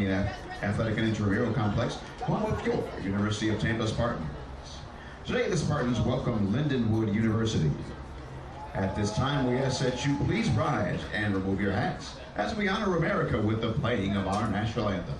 Family Athletic and Intramural Complex, home of your University of Tampa Spartans. Today, the Spartans welcome Lindenwood University. At this time, we ask that you please rise and remove your hats as we honor America with the playing of our national anthem.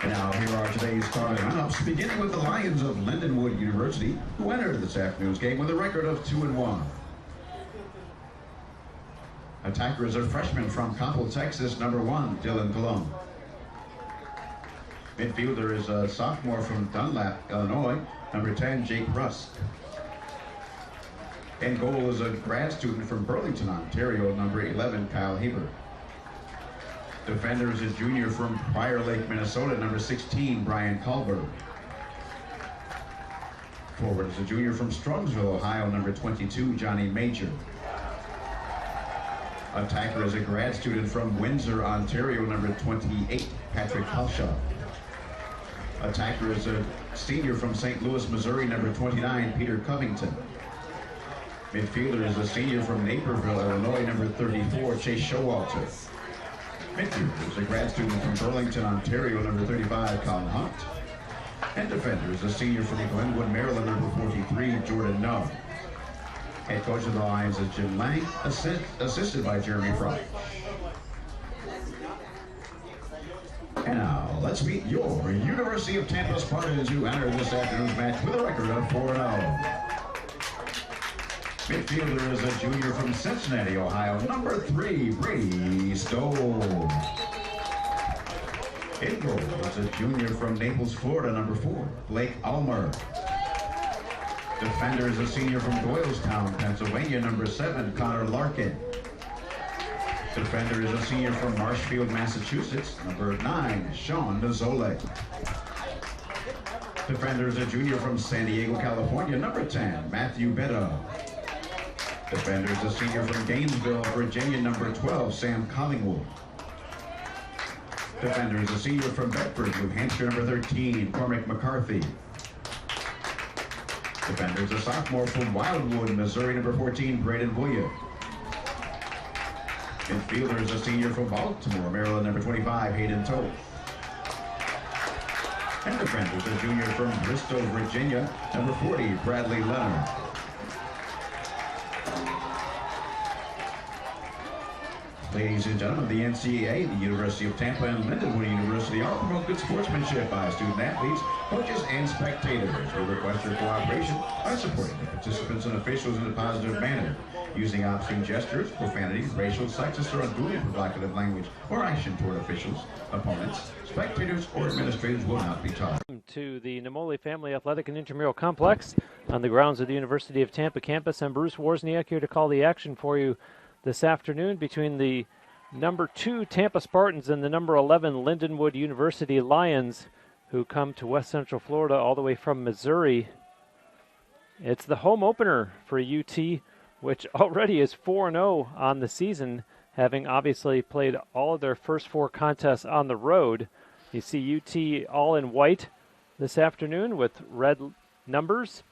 Now, here are today's starting lineups, beginning with the Lions of Lindenwood University, who entered this afternoon's game with a record of 2-1. Attacker is a freshman from Coppell, Texas, number 1, Dylan Colon. Midfielder is a sophomore from Dunlap, Illinois, number 10, Jake Rusk. In goal is a grad student from Burlington, Ontario, number 11, Kyle Haber. Defender is a junior from Prior Lake, Minnesota, number 16, Brian Kahlberg. Forward is a junior from Strongsville, Ohio, number 22, Johnny Major. Attacker is a grad student from Windsor, Ontario, number 28, Patrick Halshaw. Attacker is a senior from St. Louis, Missouri, number 29, Peter Covington. Midfielder is a senior from Naperville, Illinois, number 34, Chase Showalter. Midfielder is a grad student from Burlington, Ontario, number 35, Colin Hunt. And defender is a senior from Glenwood, Maryland, number 43, Jordan Nubb. Head coach of the Lions is Jim Lang, assisted by Jeremy Fry. And now, let's meet your University of Tampa Spartans, who entered this afternoon's match with a record of 4-0. Midfielder is a junior from Cincinnati, Ohio, number 3, Brady Stowe. In goal is a junior from Naples, Florida, number 4, Blake Ulmer. Defender is a senior from Doylestown, Pennsylvania, number 7, Connor Larkin. Defender is a senior from Marshfield, Massachusetts, number 9, Sean Nazole. Defender is a junior from San Diego, California, number 10, Matthew Betta. Defender is a senior from Gainesville, Virginia, number 12, Sam Collingwood. Defender is a senior from Bedford, New Hampshire, number 13, Cormac McCarthy. Defender is a sophomore from Wildwood, Missouri, number 14, Braden Williams. Midfielder is a senior from Baltimore, Maryland, number 25, Hayden Toth. And defender is a junior from Bristol, Virginia, number 40, Bradley Leonard. Ladies and gentlemen, the NCAA, the University of Tampa, and Lindenwood University all promote good sportsmanship by student athletes, coaches, and spectators. We request your cooperation by supporting the participants and officials in a positive manner. Using obscene gestures, profanity, racial, sexist, or unduly provocative language or action toward officials, opponents, spectators, or administrators will not be taught. To the Namoli Family Athletic and Intramural Complex on the grounds of the University of Tampa campus. I'm Bruce Wozniak here to call the action for you this afternoon between the number 2 Tampa Spartans and the number 11 Lindenwood University Lions, who come to West Central Florida all the way from Missouri. It's the home opener for UT, which already is 4-0 on the season, having obviously played all of their first 4 contests on the road. You see UT all in white this afternoon with red numbers,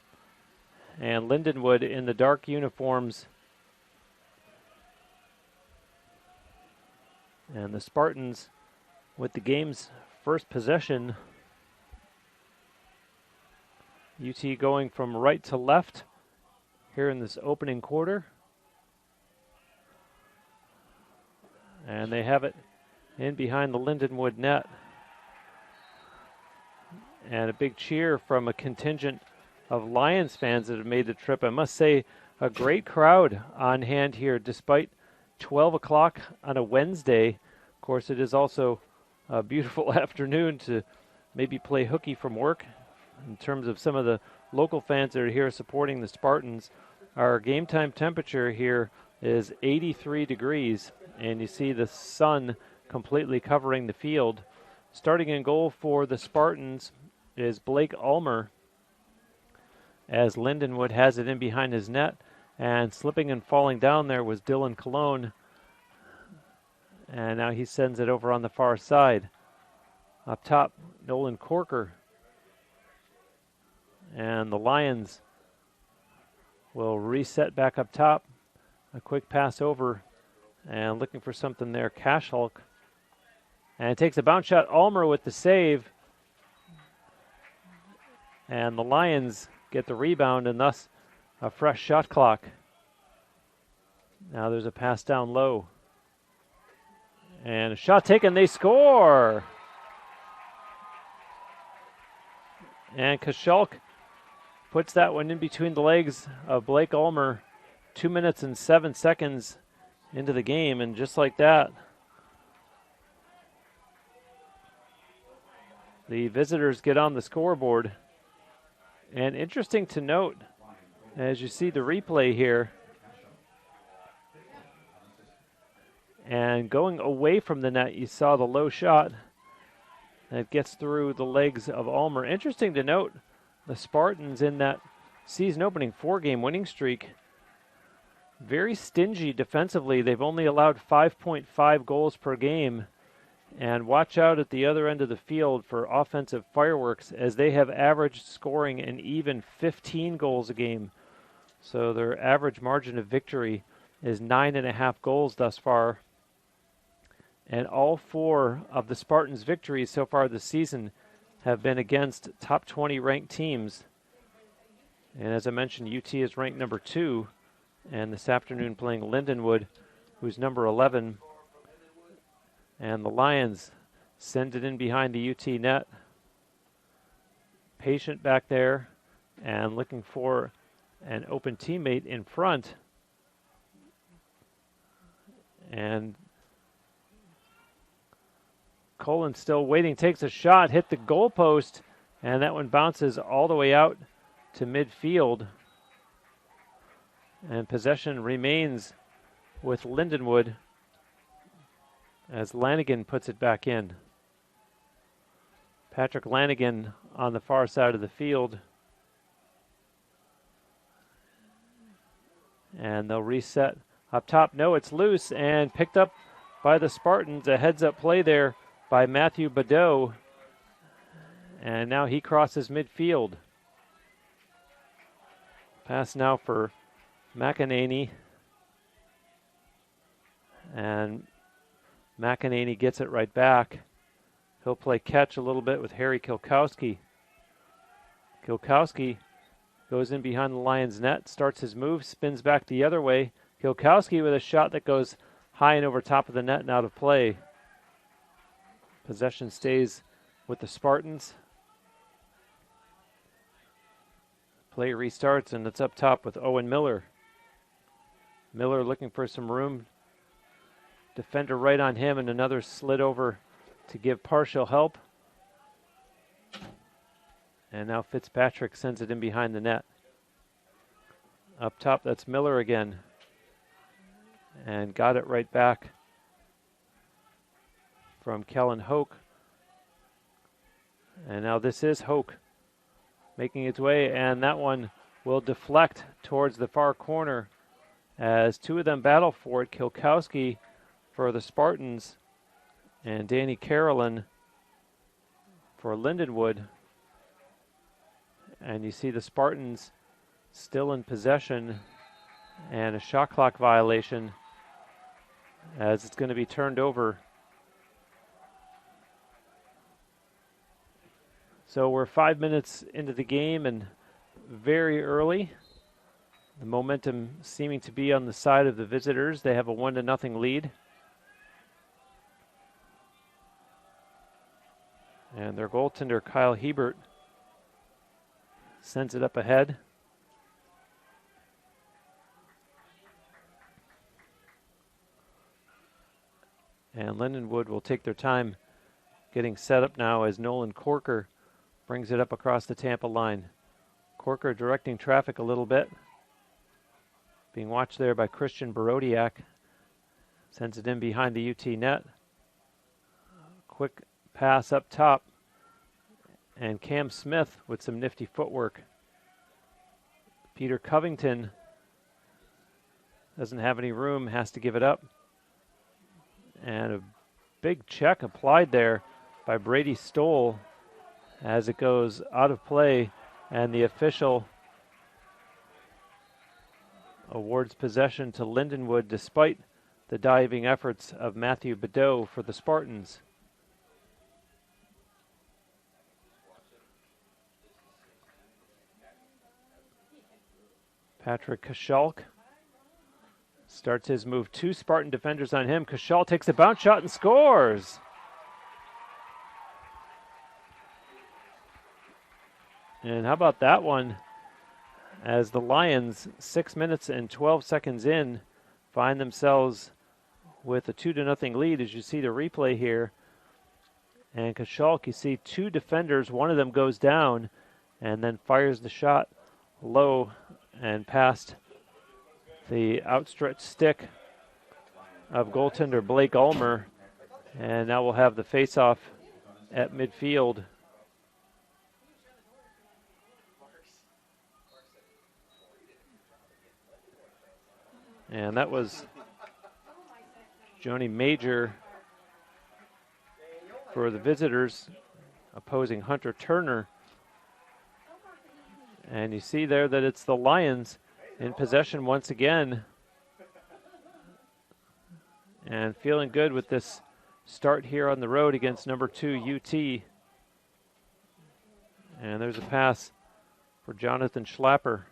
and Lindenwood in the dark uniforms And the Spartans with the game's first possession. UT going from right to left here in this opening quarter. And they have it in behind the Lindenwood net. And a big cheer from a contingent of Lions fans that have made the trip. I must say, a great crowd on hand here despite 12 o'clock on a Wednesday. Of course, it is also a beautiful afternoon to maybe play hooky from work. In terms of some of the local fans that are here supporting the Spartans, our game time temperature here is 83 degrees, and you see the sun completely covering the field. Starting in goal for the Spartans is Blake Ulmer, as Lindenwood has it in behind his net, and slipping and falling down there was Dylan Colon, and now he sends it over on the far side. Up top, Nolan Corker, and the Lions will reset back up top. A quick pass over, and looking for something there, Cash Hulk. And it takes a bounce shot, Ulmer with the save. And the Lions get the rebound, and thus a fresh shot clock. Now there's a pass down low. And a shot taken, they score! And Kashulk puts that one in between the legs of Blake Ulmer. 2 minutes and 7 seconds into the game, and just like that, the visitors get on the scoreboard. And interesting to note, as you see the replay here, and going away from the net, you saw the low shot that gets through the legs of Ulmer. Interesting to note, the Spartans in that season opening 4-game winning streak, very stingy defensively. They've only allowed 5.5 goals per game. And watch out at the other end of the field for offensive fireworks, as they have averaged scoring an even 15 goals a game. So their average margin of victory is 9.5 goals thus far. And all 4 of the Spartans' victories so far this season have been against top 20 ranked teams. And as I mentioned, UT is ranked number 2, and this afternoon playing Lindenwood, who's number 11. And the Lions send it in behind the UT net. Patient back there and looking for an open teammate in front. And Colin still waiting, takes a shot, hit the goalpost, and that one bounces all the way out to midfield. And possession remains with Lindenwood as Lanigan puts it back in. Patrick Lanigan on the far side of the field. And they'll reset up top. No, it's loose and picked up by the Spartans. A heads-up play there by Matthew Badeau. And now he crosses midfield. Pass now for McEnany. And McEnany gets it right back. He'll play catch a little bit with Harry Kilkowski. Kilkowski goes in behind the Lions' net, starts his move, spins back the other way. Kilkowski with a shot that goes high and over top of the net and out of play. Possession stays with the Spartans. Play restarts, and it's up top with Owen Miller. Miller looking for some room. Defender right on him, and another slid over to give partial help. And now Fitzpatrick sends it in behind the net. Up top, that's Miller again. And got it right back from Kellen Hoke. And now this is Hoke making its way, and that one will deflect towards the far corner as 2 of them battle for it. Kilkowski for the Spartans and Danny Carolyn for Lindenwood. And you see the Spartans still in possession, and a shot clock violation as it's going to be turned over So we're 5 minutes into the game and very early. The momentum seeming to be on the side of the visitors. They have a 1-0 lead. And their goaltender, Kyle Hebert, sends it up ahead. And Lindenwood will take their time getting set up now as Nolan Corker brings it up across the Tampa line. Corker directing traffic a little bit. Being watched there by Christian Barodiak. Sends it in behind the UT net. Quick pass up top. And Cam Smith with some nifty footwork. Peter Covington doesn't have any room, has to give it up. And a big check applied there by Brady Stoll as it goes out of play, and the official awards possession to Lindenwood despite the diving efforts of Matthew Bedeau for the Spartans. Patrick Kachalk starts his move. 2 Spartan defenders on him. Kachalk takes a bounce shot and scores. And how about that one? As the Lions, 6 minutes and 12 seconds in, find themselves with a 2-0 lead, as you see the replay here. And Kachalk, you see 2 defenders. One of them goes down and then fires the shot low and past the outstretched stick of goaltender Blake Ulmer. And now we'll have the face-off at midfield. And that was Joni Major for the visitors, opposing Hunter Turner. And you see there that it's the Lions in possession once again. And feeling good with this start here on the road against number 2 UT. And there's a pass for Jonathan Schlapper.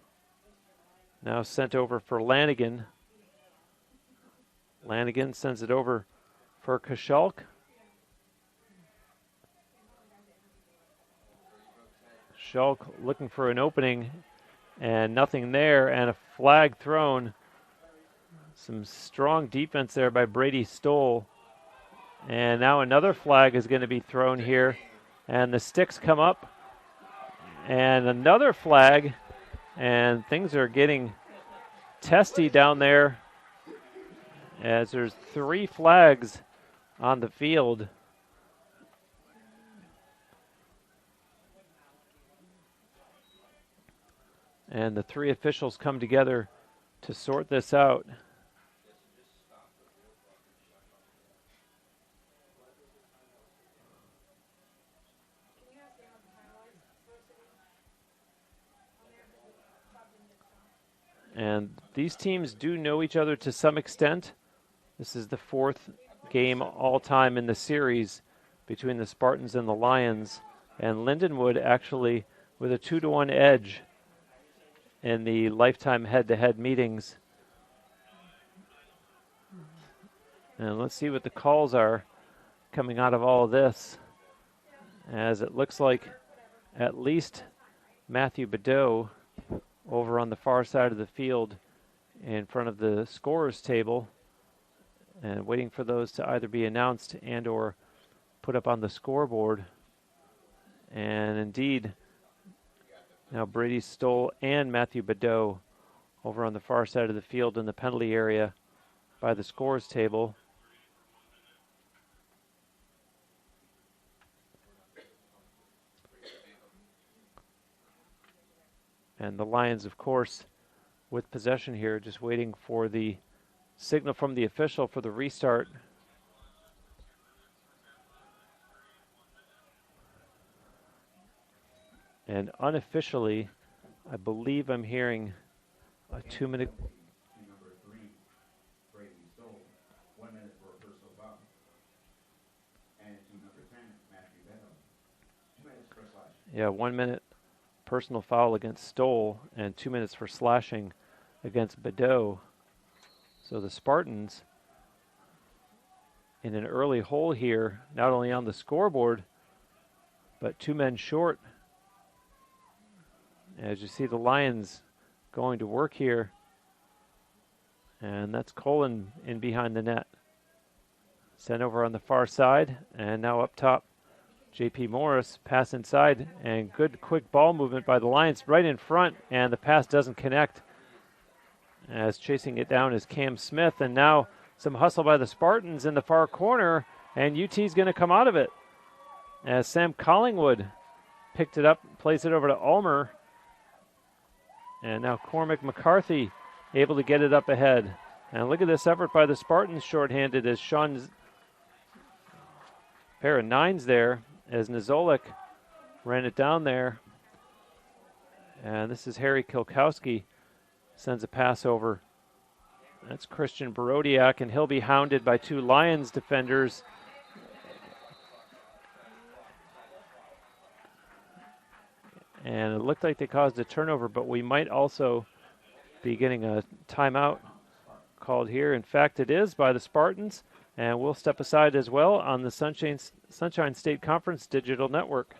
Now sent over for Lanigan. Lanigan sends it over for Kachalk. Kachalk looking for an opening and nothing there, and a flag thrown. Some strong defense there by Brady Stoll. And now another flag is going to be thrown here, and the sticks come up, and another flag, and things are getting testy down there as there's 3 flags on the field. And the 3 officials come together to sort this out. And these teams do know each other to some extent. This is the 4th game all-time in the series between the Spartans and the Lions. And Lindenwood actually with a 2-1 edge in the lifetime head-to-head meetings. And let's see what the calls are coming out of all of this, as it looks like at least Matthew Bedeau over on the far side of the field in front of the scorers table and waiting for those to either be announced and or put up on the scoreboard. And indeed, now Brady Stoll and Matthew Bedeau over on the far side of the field in the penalty area by the scores table. And the Lions, of course, with possession here, just waiting for the signal from the official for the restart. And unofficially, I believe I'm hearing a 2-minute. Number 3, Brady Stoll, 1 minute for a personal foul. And to number 10, Matthew Bedeau, 2 Yeah, 1 minute personal foul against Stoll and 2 minutes for slashing against Badeau. So the Spartans in an early hole here, not only on the scoreboard, but 2 men short. As you see the Lions going to work here. And that's Colin in behind the net. Sent over on the far side, and now up top, J.P. Morris, pass inside, and good quick ball movement by the Lions right in front, and the pass doesn't connect. As chasing it down is Cam Smith, and now some hustle by the Spartans in the far corner, and UT's going to come out of it. As Sam Collingwood picked it up, plays it over to Ulmer, and now Cormac McCarthy able to get it up ahead. And look at this effort by the Spartans shorthanded as Sean's pair of nines there as Nizolik ran it down there. And this is Harry Kilkowski, sends a pass over. That's Christian Barodiak, and he'll be hounded by 2 Lions defenders. And it looked like they caused a turnover, but we might also be getting a timeout called here. In fact, it is by the Spartans, and we'll step aside as well on the Sunshine State Conference Digital Network.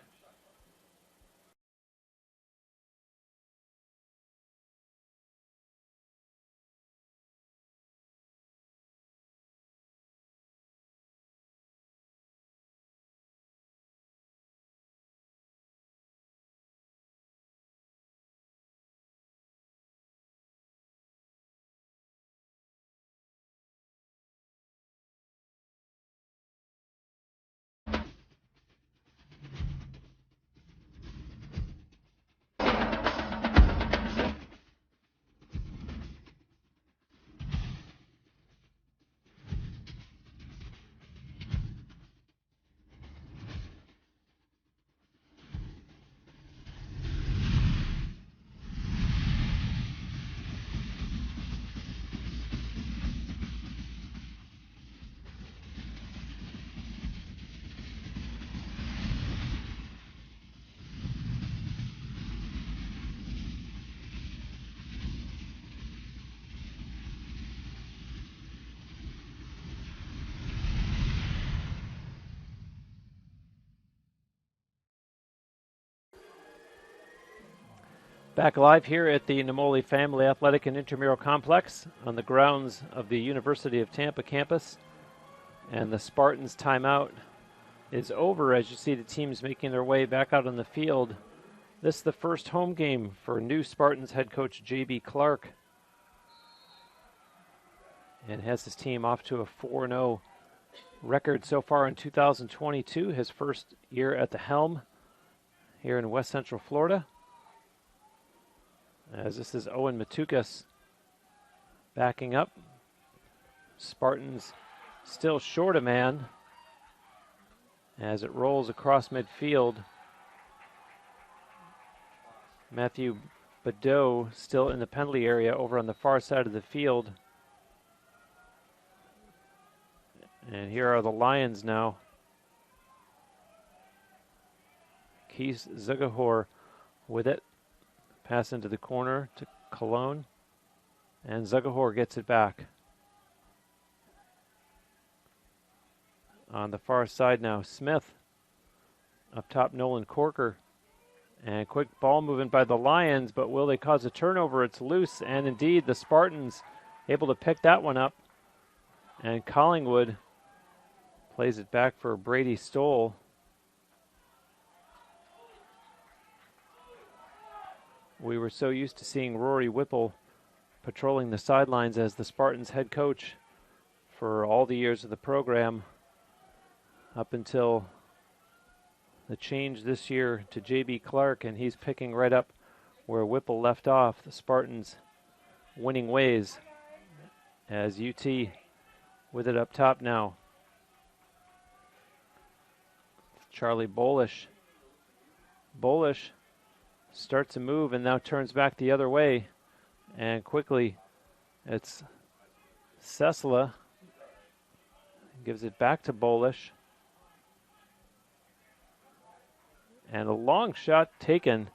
Back live here at the Namoli Family Athletic and Intramural Complex on the grounds of the University of Tampa campus. And the Spartans timeout is over as you see the teams making their way back out on the field. This is the first home game for new Spartans head coach J.B. Clark. And has his team off to a 4-0 record so far in 2022, his first year at the helm here in West Central Florida. As this is Owen Matukas backing up. Spartans still short a man as it rolls across midfield. Matthew Badeau still in the penalty area over on the far side of the field. And here are the Lions now. Keith Zugahor with it. Pass into the corner to Cologne. And Zugahor gets it back. On the far side now, Smith. Up top, Nolan Corker. And quick ball movement by the Lions, but will they cause a turnover? It's loose, and indeed the Spartans able to pick that one up. And Collingwood plays it back for Brady Stoll. We were so used to seeing Rory Whipple patrolling the sidelines as the Spartans head coach for all the years of the program up until the change this year to J.B. Clark, and he's picking right up where Whipple left off, the Spartans winning ways as UT with it up top now. Charlie Bolish. Bolish starts a move and now turns back the other way. And quickly, it's Sesla. Gives it back to Bolish. And a long shot taken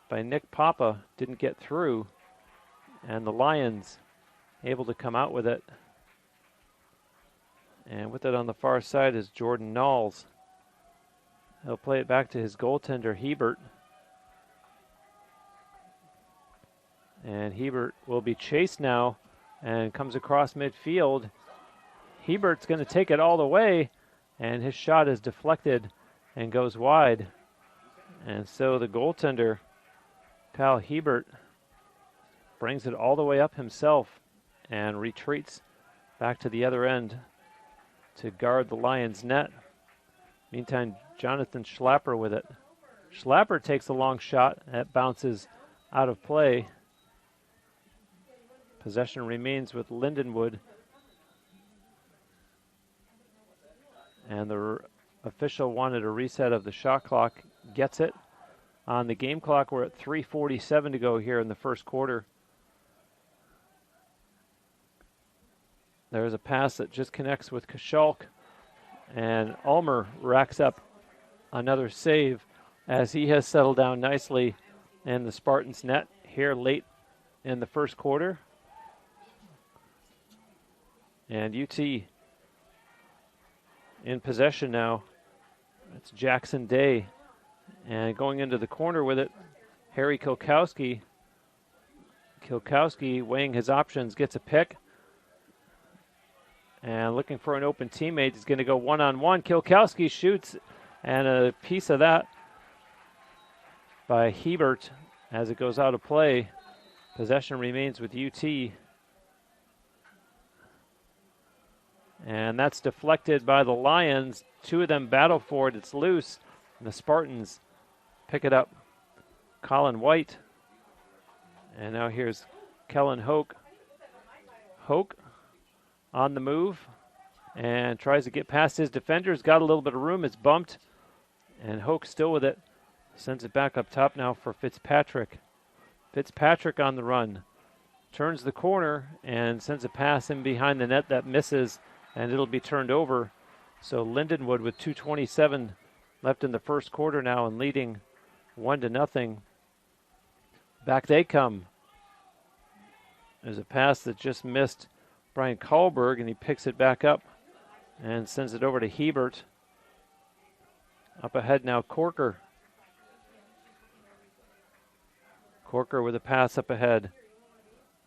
by Nick Papa, didn't get through. And the Lions able to come out with it. And with it on the far side is Jordan Knowles. He'll play it back to his goaltender, Hebert. And Hebert will be chased now and comes across midfield. Hebert's going to take it all the way, and his shot is deflected and goes wide. And so the goaltender, Cal Hebert, brings it all the way up himself and retreats back to the other end to guard the Lions' net. Meantime, Jonathan Schlapper with it. Schlapper takes a long shot. That bounces out of play. Possession remains with Lindenwood. And the official wanted a reset of the shot clock. Gets it. On the game clock, we're at 3:47 to go here in the first quarter. There's a pass that just connects with Kashalk. And Ulmer racks up another save as he has settled down nicely in the Spartans' net here late in the first quarter. And UT in possession now. It's Jackson Day. And going into the corner with it, Harry Kilkowski. Kilkowski, weighing his options, gets a pick. And looking for an open teammate. He's going to go one-on-one. Kilkowski shoots, and a piece of that by Hebert as it goes out of play. Possession remains with UT. And that's deflected by the Lions. Two of them battle for it. It's loose. And the Spartans pick it up. Colin White. And now here's Kellen Hoke. Hoke on the move and tries to get past his defenders. Got a little bit of room. It's bumped. And Hoke still with it. Sends it back up top now for Fitzpatrick. Fitzpatrick on the run. Turns the corner and sends a pass in behind the net that misses. And it'll be turned over. So Lindenwood with 2:27 left in the first quarter now and leading 1-0. Back they come. There's a pass that just missed Brian Kahlberg, and he picks it back up and sends it over to Hebert. Up ahead now, Corker. Corker with a pass up ahead.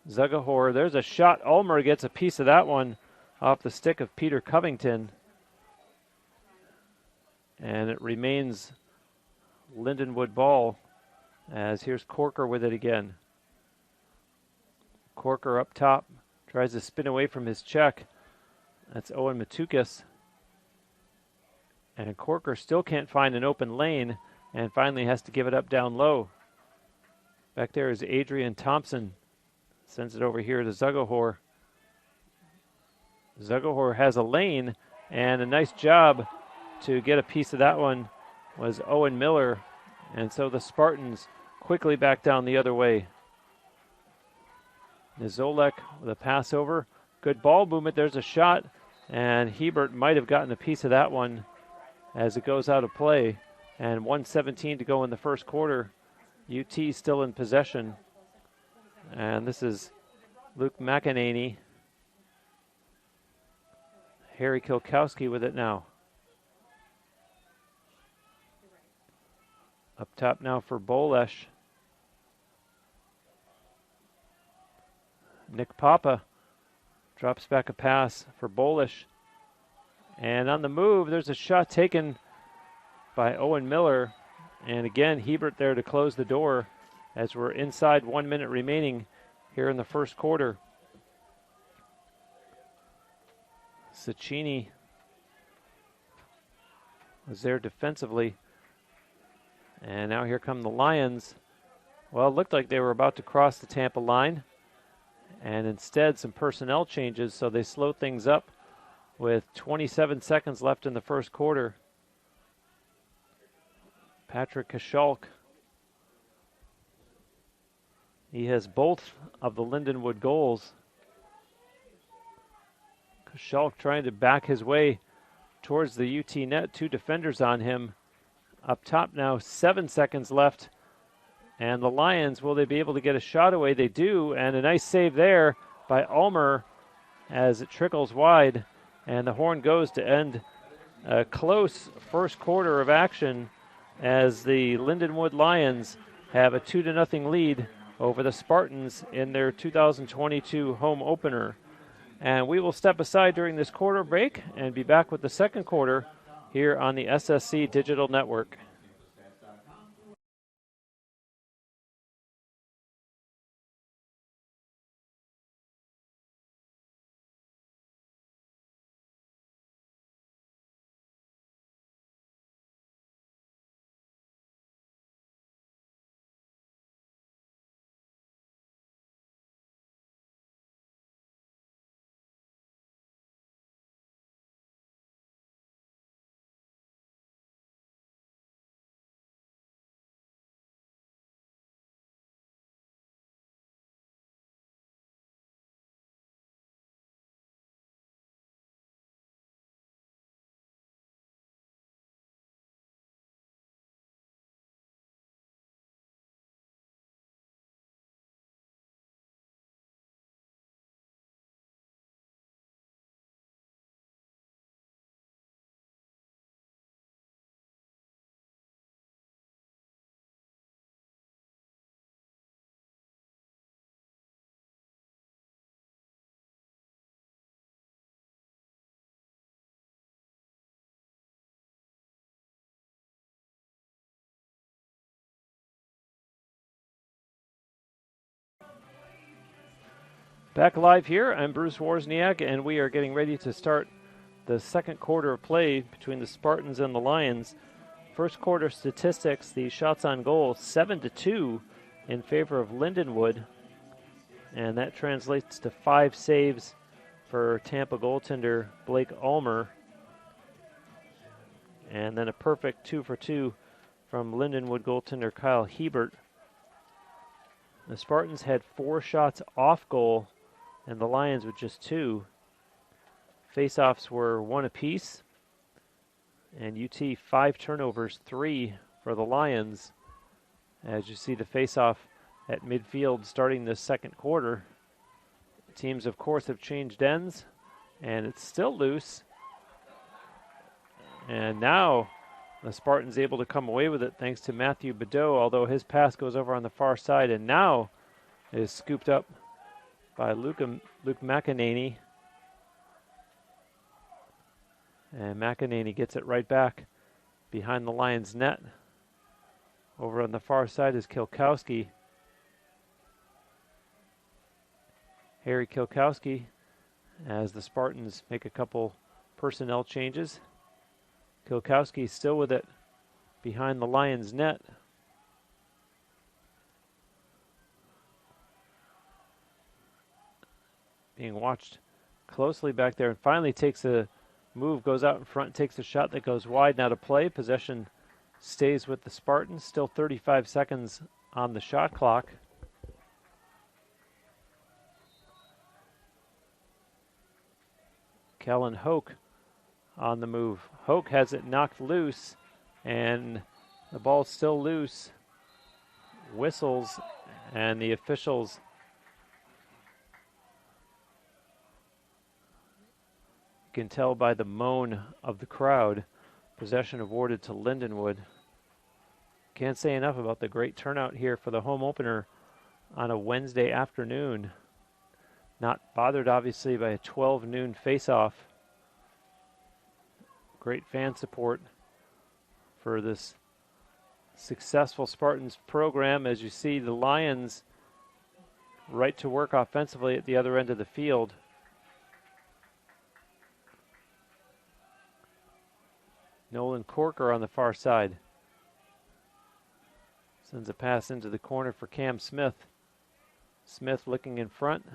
Zugahor, there's a shot. Ulmer gets a piece of that one off the stick of Peter Covington. And it remains Lindenwood ball as here's Corker with it again. Corker up top, tries to spin away from his check. That's Owen Matukis. And Corker still can't find an open lane and finally has to give it up down low. Back there is Adrian Thompson. Sends it over here to Zugahor. Zugahor has a lane, and a nice job to get a piece of that one was Owen Miller. And so the Spartans quickly back down the other way. Nizolek with a pass over. Good ball movement. There's a shot, and Hebert might have gotten a piece of that one as it goes out of play. And 1:17 to go in the first quarter. UT still in possession. And this is Luke McEnany. Harry Kilkowski with it now. Up top now for Bolesh. Nick Papa drops back a pass for Bolesh. And on the move, there's a shot taken by Owen Miller. And again, Hebert there to close the door as we're inside 1 minute remaining here in the first quarter. Cicchini was there defensively. And now here come the Lions. Well, it looked like they were about to cross the Tampa line. And instead, some personnel changes, so they slow things up with 27 seconds left in the first quarter. Patrick Kashalk. He has both of the Lindenwood goals. Kashalk trying to back his way towards the UT net. Two defenders on him. up top now, 7 seconds left. And the Lions, will they be able to get a shot away? They do, and a nice save there by Ulmer as it trickles wide. And the horn goes to end a close first quarter of action as the Lindenwood Lions have a 2-0 lead over the Spartans in their 2022 home opener. And we will step aside during this quarter break and be back with the second quarter here on the SSC Digital Network. Back live here, I'm Bruce Wozniak, and we are getting ready to start the second quarter of play between the Spartans and the Lions. First quarter statistics, the shots on goal, 7-2 in favor of Lindenwood, and that translates to 5 saves for Tampa goaltender Blake Ulmer, and then a perfect 2-for-2 from Lindenwood goaltender Kyle Hebert. The Spartans had 4 shots off goal, and the Lions with just 2. Faceoffs were 1 apiece, and UT 5 turnovers, 3 for the Lions. As you see the faceoff at midfield starting this second quarter. Teams, of course, have changed ends, and it's still loose. And now the Spartans able to come away with it thanks to Matthew Bedeau, although his pass goes over on the far side, and now is scooped up by Luke McEnany. And McEnany gets it right back behind the Lions' net. Over on the far side is Kilkowski. Harry Kilkowski, as the Spartans make a couple personnel changes. Kilkowski still with it behind the Lions' net. Being watched closely back there, and finally takes a move, goes out in front, takes a shot that goes wide. Now to play. Possession stays with the Spartans. Still 35 seconds on the shot clock. Kellen Hoke on the move. Hoke has it knocked loose, and the ball's still loose. Whistles, and the officials can tell by the moan of the crowd. Possession awarded to Lindenwood. Can't say enough about the great turnout here for the home opener on a Wednesday afternoon. Not bothered, obviously, by a 12 noon face-off. Great fan support for this successful Spartans program. As you see, the Lions right to work offensively at the other end of the field. Nolan Corker on the far side. Sends a pass into the corner for Cam Smith. Smith looking in front.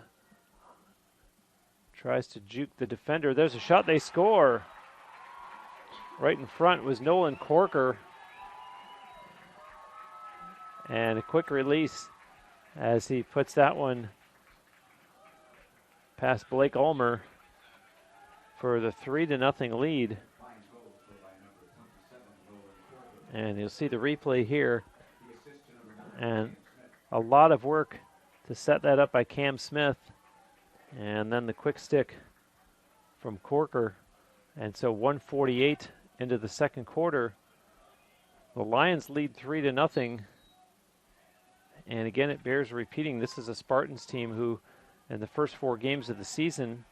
Tries to juke the defender. There's a shot. They score. Right in front was Nolan Corker. And a quick release as he puts that one past Blake Ulmer for the 3-0 lead. And you'll see the replay here. And a lot of work to set that up by Cam Smith. And then the quick stick from Corker. And so 1:48 into the second quarter. The Lions lead 3-0. And again, it bears repeating, this is a Spartans team who, in the first 4 games of the season,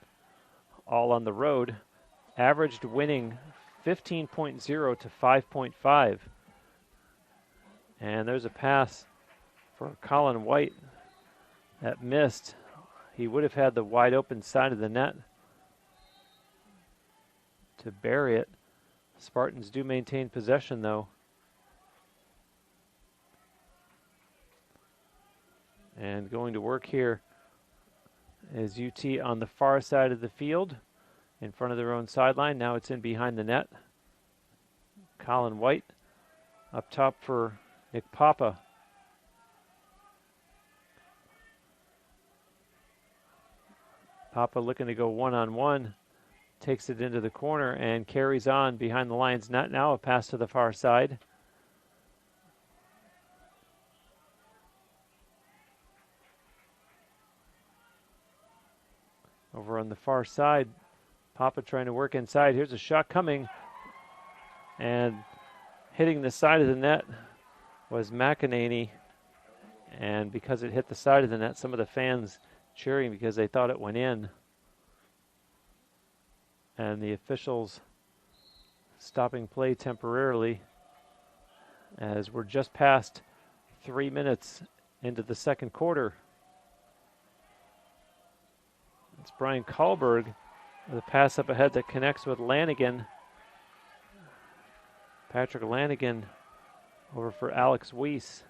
all on the road, averaged winning 15.0 to 5.5. And there's a pass for Colin White that missed. He would have had the wide open side of the net to bury it. Spartans do maintain possession, though. And going to work here is UT on the far side of the field in front of their own sideline. Now it's in behind the net. Colin White up top for Nick Papa. Papa looking to go one-on-one. Takes it into the corner and carries on behind the Lions net. Now a pass to the far side. Over on the far side, Papa trying to work inside. Here's a shot coming. And hitting the side of the net was McEnany. And because it hit the side of the net, some of the fans cheering because they thought it went in. And the officials stopping play temporarily as we're just past 3 minutes into the second quarter. It's Brian Kahlberg with a pass up ahead that connects with Lanigan. Patrick Lanigan over for Alex Weiss.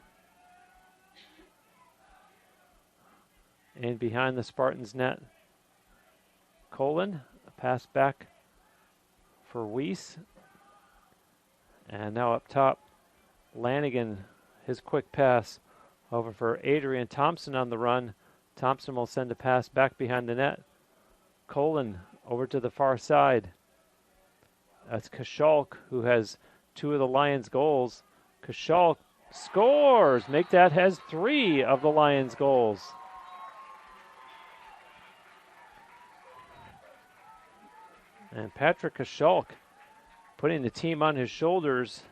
In behind the Spartans net, Colin, a pass back for Weiss. And now up top, Lanigan, his quick pass over for Adrian Thompson on the run. Thompson will send a pass back behind the net. Colin over to the far side. That's Kashalk, who has 2 of the Lions' goals. Kashalk scores! Make that has 3 of the Lions' goals. And Patrick Kashalk putting the team on his shoulders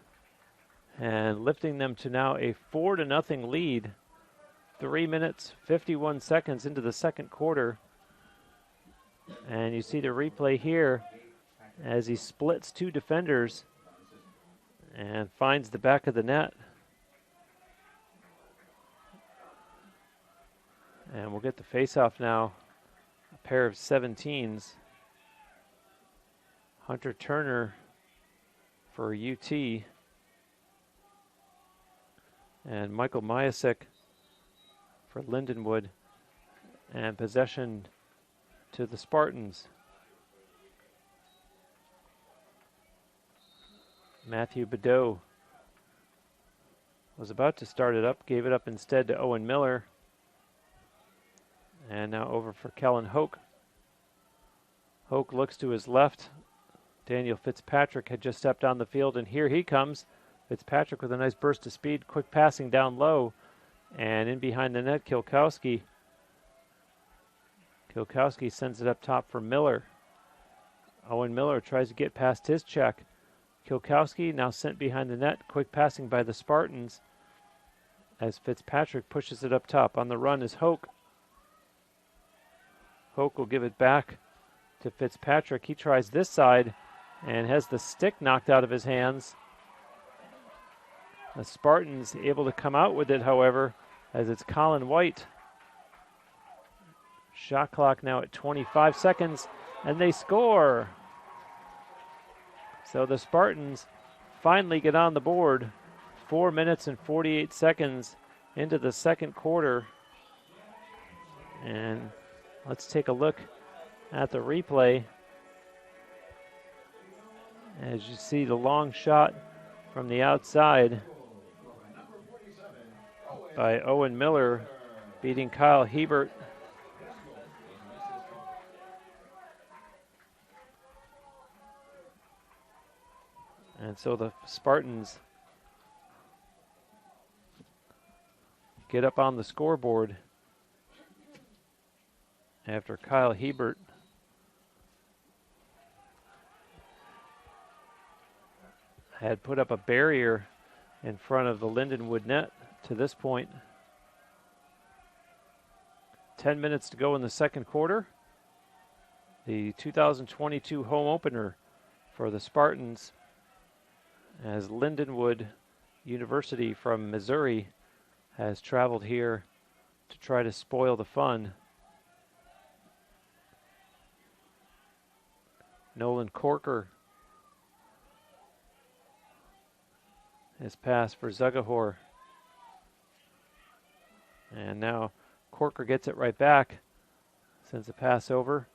and lifting them to now a 4-0 lead. 3 minutes, 51 seconds into the second quarter. And you see the replay here as he splits 2 defenders and finds the back of the net. And we'll get the face-off now. A pair of 17s. Hunter Turner for UT. And Michael Majacek for Lindenwood. And possession to the Spartans. Matthew Bedeau was about to start it up, gave it up instead to Owen Miller. And now over for Kellen Hoke. Hoke looks to his left. Daniel Fitzpatrick had just stepped on the field, and here he comes. Fitzpatrick with a nice burst of speed, quick passing down low, and in behind the net, Kilkowski. Kilkowski sends it up top for Miller. Owen Miller tries to get past his check. Kilkowski now sent behind the net, quick passing by the Spartans as Fitzpatrick pushes it up top. On the run is Hoke. Hoke will give it back to Fitzpatrick. He tries this side and has the stick knocked out of his hands. The Spartans able to come out with it, however, as it's Colin White. Shot clock now at 25 seconds, and they score. So the Spartans finally get on the board. 4 minutes and 48 seconds into the second quarter. And let's take a look at the replay. As you see the long shot from the outside by Owen Miller beating Kyle Hebert. And so the Spartans get up on the scoreboard after Kyle Hebert had put up a barrier in front of the Lindenwood net to this point. 10 minutes to go in the second quarter. The 2022 home opener for the Spartans, as Lindenwood University from Missouri has traveled here to try to spoil the fun. Nolan Corker, his pass for Zugahor. And now Corker gets it right back, sends a pass over.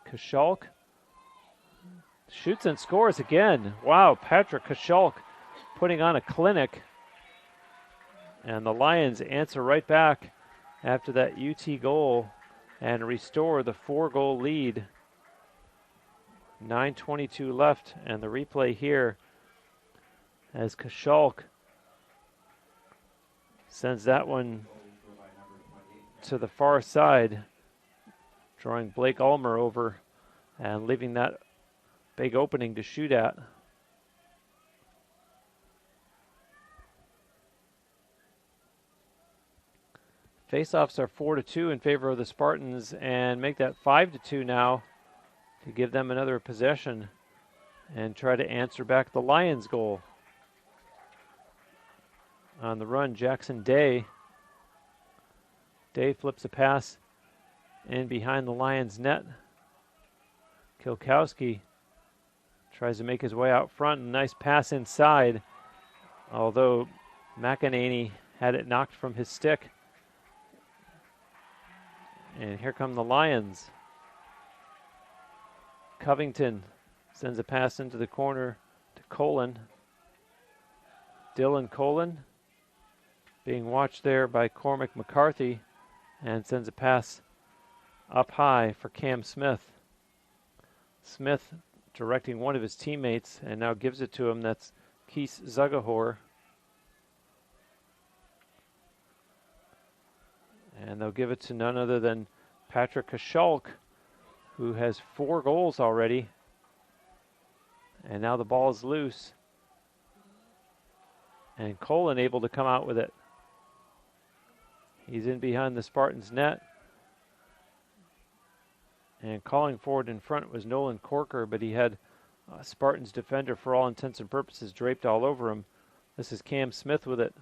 Kashalk shoots and scores again. Wow, Patrick Kashalk putting on a clinic. And the Lions answer right back after that UT goal and restore the 4-goal lead. 9:22 left, and the replay here as Kashalk sends that one to the far side, drawing Blake Ulmer over and leaving that big opening to shoot at. Faceoffs are 4-2 in favor of the Spartans and make that 5-2 now to give them another possession and try to answer back the Lions' goal. On the run, Jackson Day. Day flips a pass in behind the Lions' net. Kilkowski tries to make his way out front. Nice pass inside, although McEnany had it knocked from his stick. And here come the Lions. Covington sends a pass into the corner to Colin. Dylan Colin being watched there by Cormac McCarthy and sends a pass up high for Cam Smith. Smith directing one of his teammates and now gives it to him. That's Keith Zugahor. And they'll give it to none other than Patrick Kashalk, who has 4 goals already. And now the ball is loose. And Colin able to come out with it. He's in behind the Spartans' net. And calling forward in front was Nolan Corker, but he had Spartans defender, for all intents and purposes, draped all over him. This is Cam Smith with it.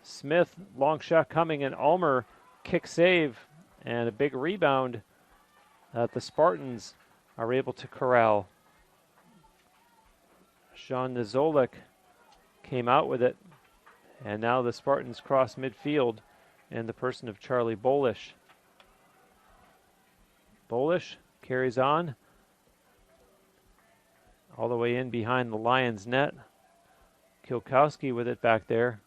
Smith, long shot coming, and Ulmer kick save, and a big rebound that the Spartans are able to corral. Sean Nizolik came out with it, and now the Spartans cross midfield in the person of Charlie Bolish. Bolish carries on all the way in behind the Lions' net. Kilkowski with it back there.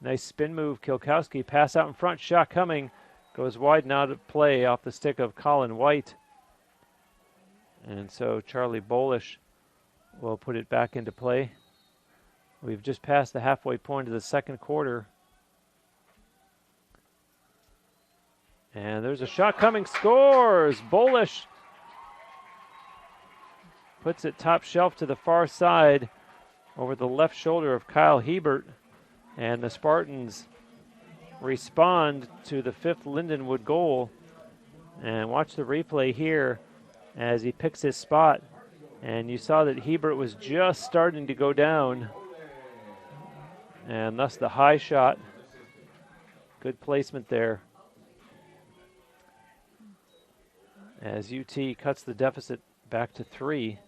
Nice spin move, Kilkowski. Pass out in front, shot coming. Goes wide and out of play off the stick of Colin White. And so Charlie Bolish will put it back into play. We've just passed the halfway point of the second quarter. And there's a shot coming, scores! Bolish puts it top shelf to the far side over the left shoulder of Kyle Hebert. And the Spartans respond to the 5th Lindenwood goal. And watch the replay here as he picks his spot. And you saw that Hebert was just starting to go down. And thus the high shot. Good placement there. As UT cuts the deficit back to 3.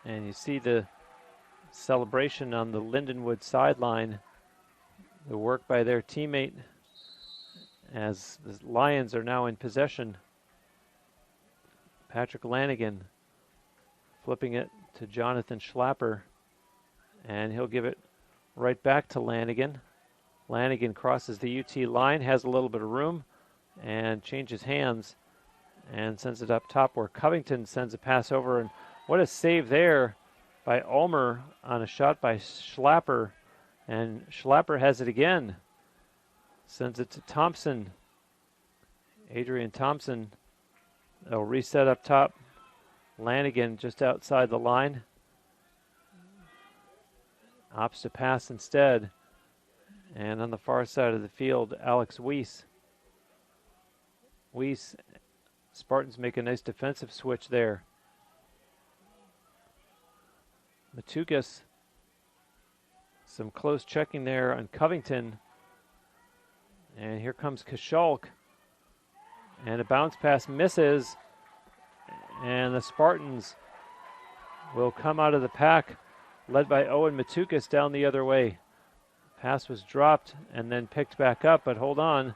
And you see the celebration on the Lindenwood sideline. The work by their teammate as the Lions are now in possession. Patrick Lanigan flipping it to Jonathan Schlapper. And he'll give it right back to Lanigan. Lanigan crosses the UT line, has a little bit of room, and changes hands. and sends it up top where Covington sends a pass over. And what a save there by Ulmer on a shot by Schlapper. And Schlapper has it again. Sends it to Thompson. Adrian Thompson. They'll reset up top. Lanigan just outside the line. Opts to pass instead. And on the far side of the field, Alex Weiss. Weiss, Spartans make a nice defensive switch there. Matukas, some close checking there on Covington. And here comes Kashalk. And a bounce pass misses. And the Spartans will come out of the pack, led by Owen Matukas down the other way. Pass was dropped and then picked back up, but hold on.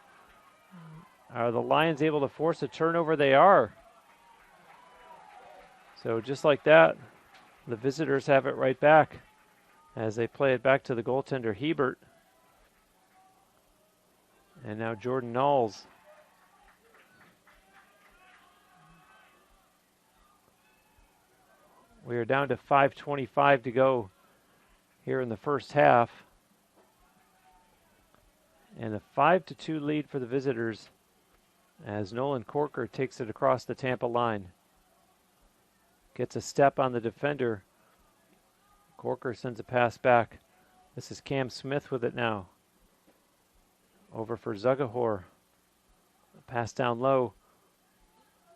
Are the Lions able to force a turnover? They are. So just like that, the visitors have it right back as they play it back to the goaltender, Hebert. And now Jordan Knowles. We are down to 5:25 to go here in the first half. And a 5-2 lead for the visitors as Nolan Corker takes it across the Tampa line. Gets a step on the defender. Corker sends a pass back. This is Cam Smith with it now. Over for Zugahor. Pass down low.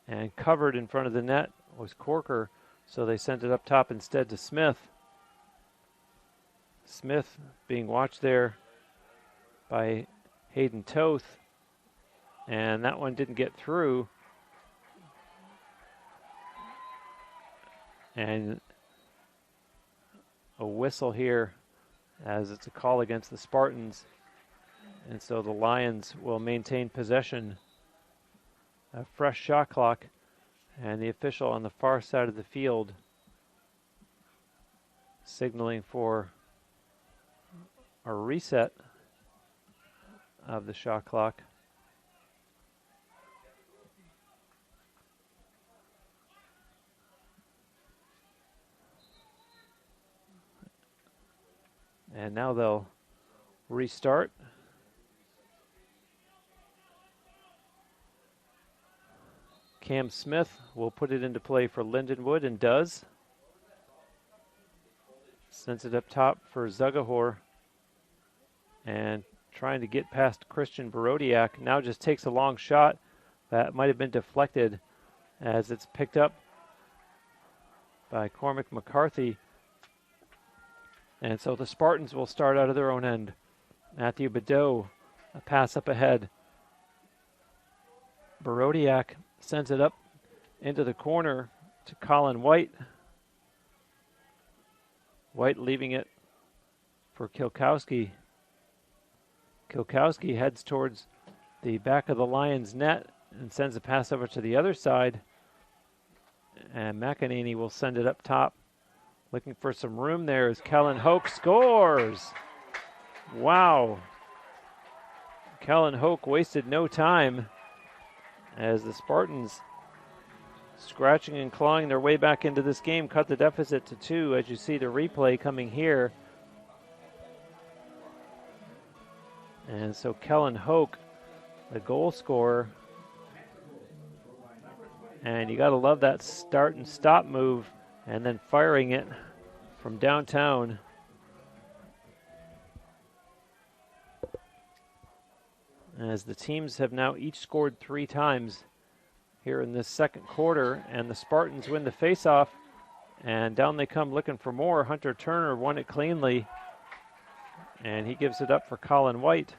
And covered in front of the net was Corker, so they sent it up top instead to Smith. Smith being watched there by Hayden Toth. And that one didn't get through. And a whistle here as it's a call against the Spartans. And so the Lions will maintain possession. A fresh shot clock. And the official on the far side of the field signaling for a reset of the shot clock. And now they'll restart. Cam Smith will put it into play for Lindenwood and does. Sends it up top for Zugahor. And trying to get past Christian Borodiak. Now just takes a long shot. That might have been deflected as it's picked up by Cormac McCarthy. And so the Spartans will start out of their own end. Matthew Badeau, a pass up ahead. Borodiak sends it up into the corner to Colin White. White leaving it for Kilkowski. Kilkowski heads towards the back of the Lions' net and sends a pass over to the other side. And McEnany will send it up top. Looking for some room there as Kellen Hoke scores. Wow. Kellen Hoke wasted no time as the Spartans, scratching and clawing their way back into this game, cut the deficit to 2 as you see the replay coming here. And so Kellen Hoke, the goal scorer. And you got to love that start and stop move and then firing it from downtown. As the teams have now each scored 3 times here in this second quarter, and the Spartans win the faceoff, and down they come looking for more. Hunter Turner won it cleanly, and he gives it up for Colin White.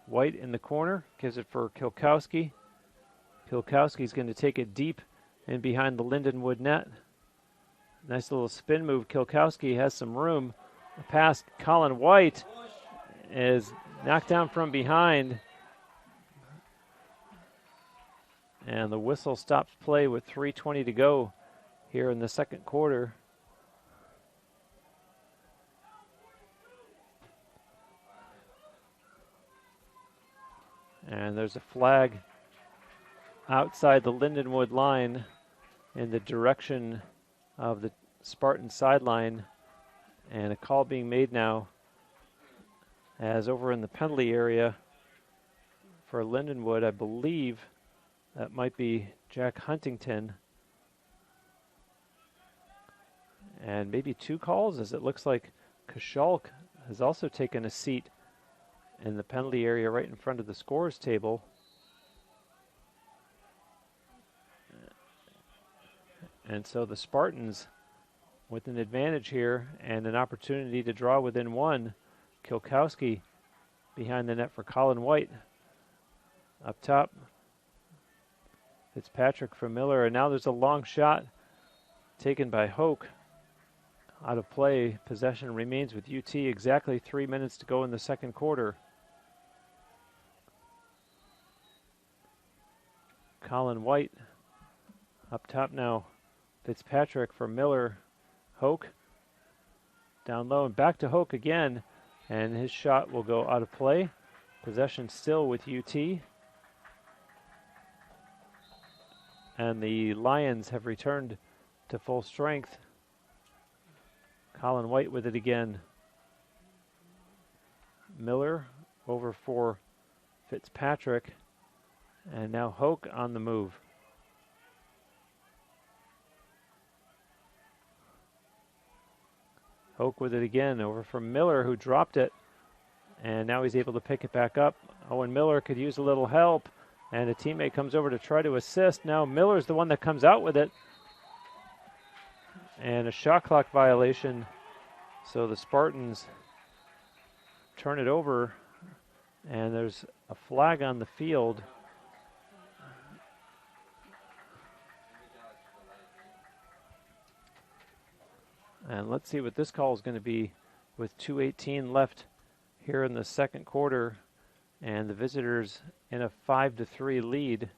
White in the corner, gives it for Kilkowski. Kilkowski's going to take it deep in behind the Lindenwood net. Nice little spin move. Kilkowski has some room. A pass, Colin White is knocked down from behind. And the whistle stops play with 3:20 to go here in the second quarter. And there's a flag outside the Lindenwood line in the direction of the Spartan sideline, and a call being made now as over in the penalty area for Lindenwood. I believe that might be Jack Huntington. And maybe two calls, as it looks like Kashalk has also taken a seat in the penalty area right in front of the scorers table. And so the Spartans with an advantage here and an opportunity to draw within one. Kilkowski behind the net for Colin White. Up top, Fitzpatrick for Miller, and now there's a long shot taken by Hoke. Out of play, possession remains with UT. Exactly 3 minutes to go in the second quarter. Colin White up top now. Fitzpatrick for Miller. Hoke down low and back to Hoke again, and his shot will go out of play. Possession still with UT. And the Lions have returned to full strength. Colin White with it again. Miller over for Fitzpatrick. And now Hoke on the move. Hoke with it again over for Miller, who dropped it. And now he's able to pick it back up. Owen Miller could use a little help. And a teammate comes over to try to assist. Now Miller's the one that comes out with it. And a shot clock violation. So the Spartans turn it over. And there's a flag on the field. And let's see what this call is going to be with 2:18 left here in the second quarter. And the visitors in a 5-3 lead.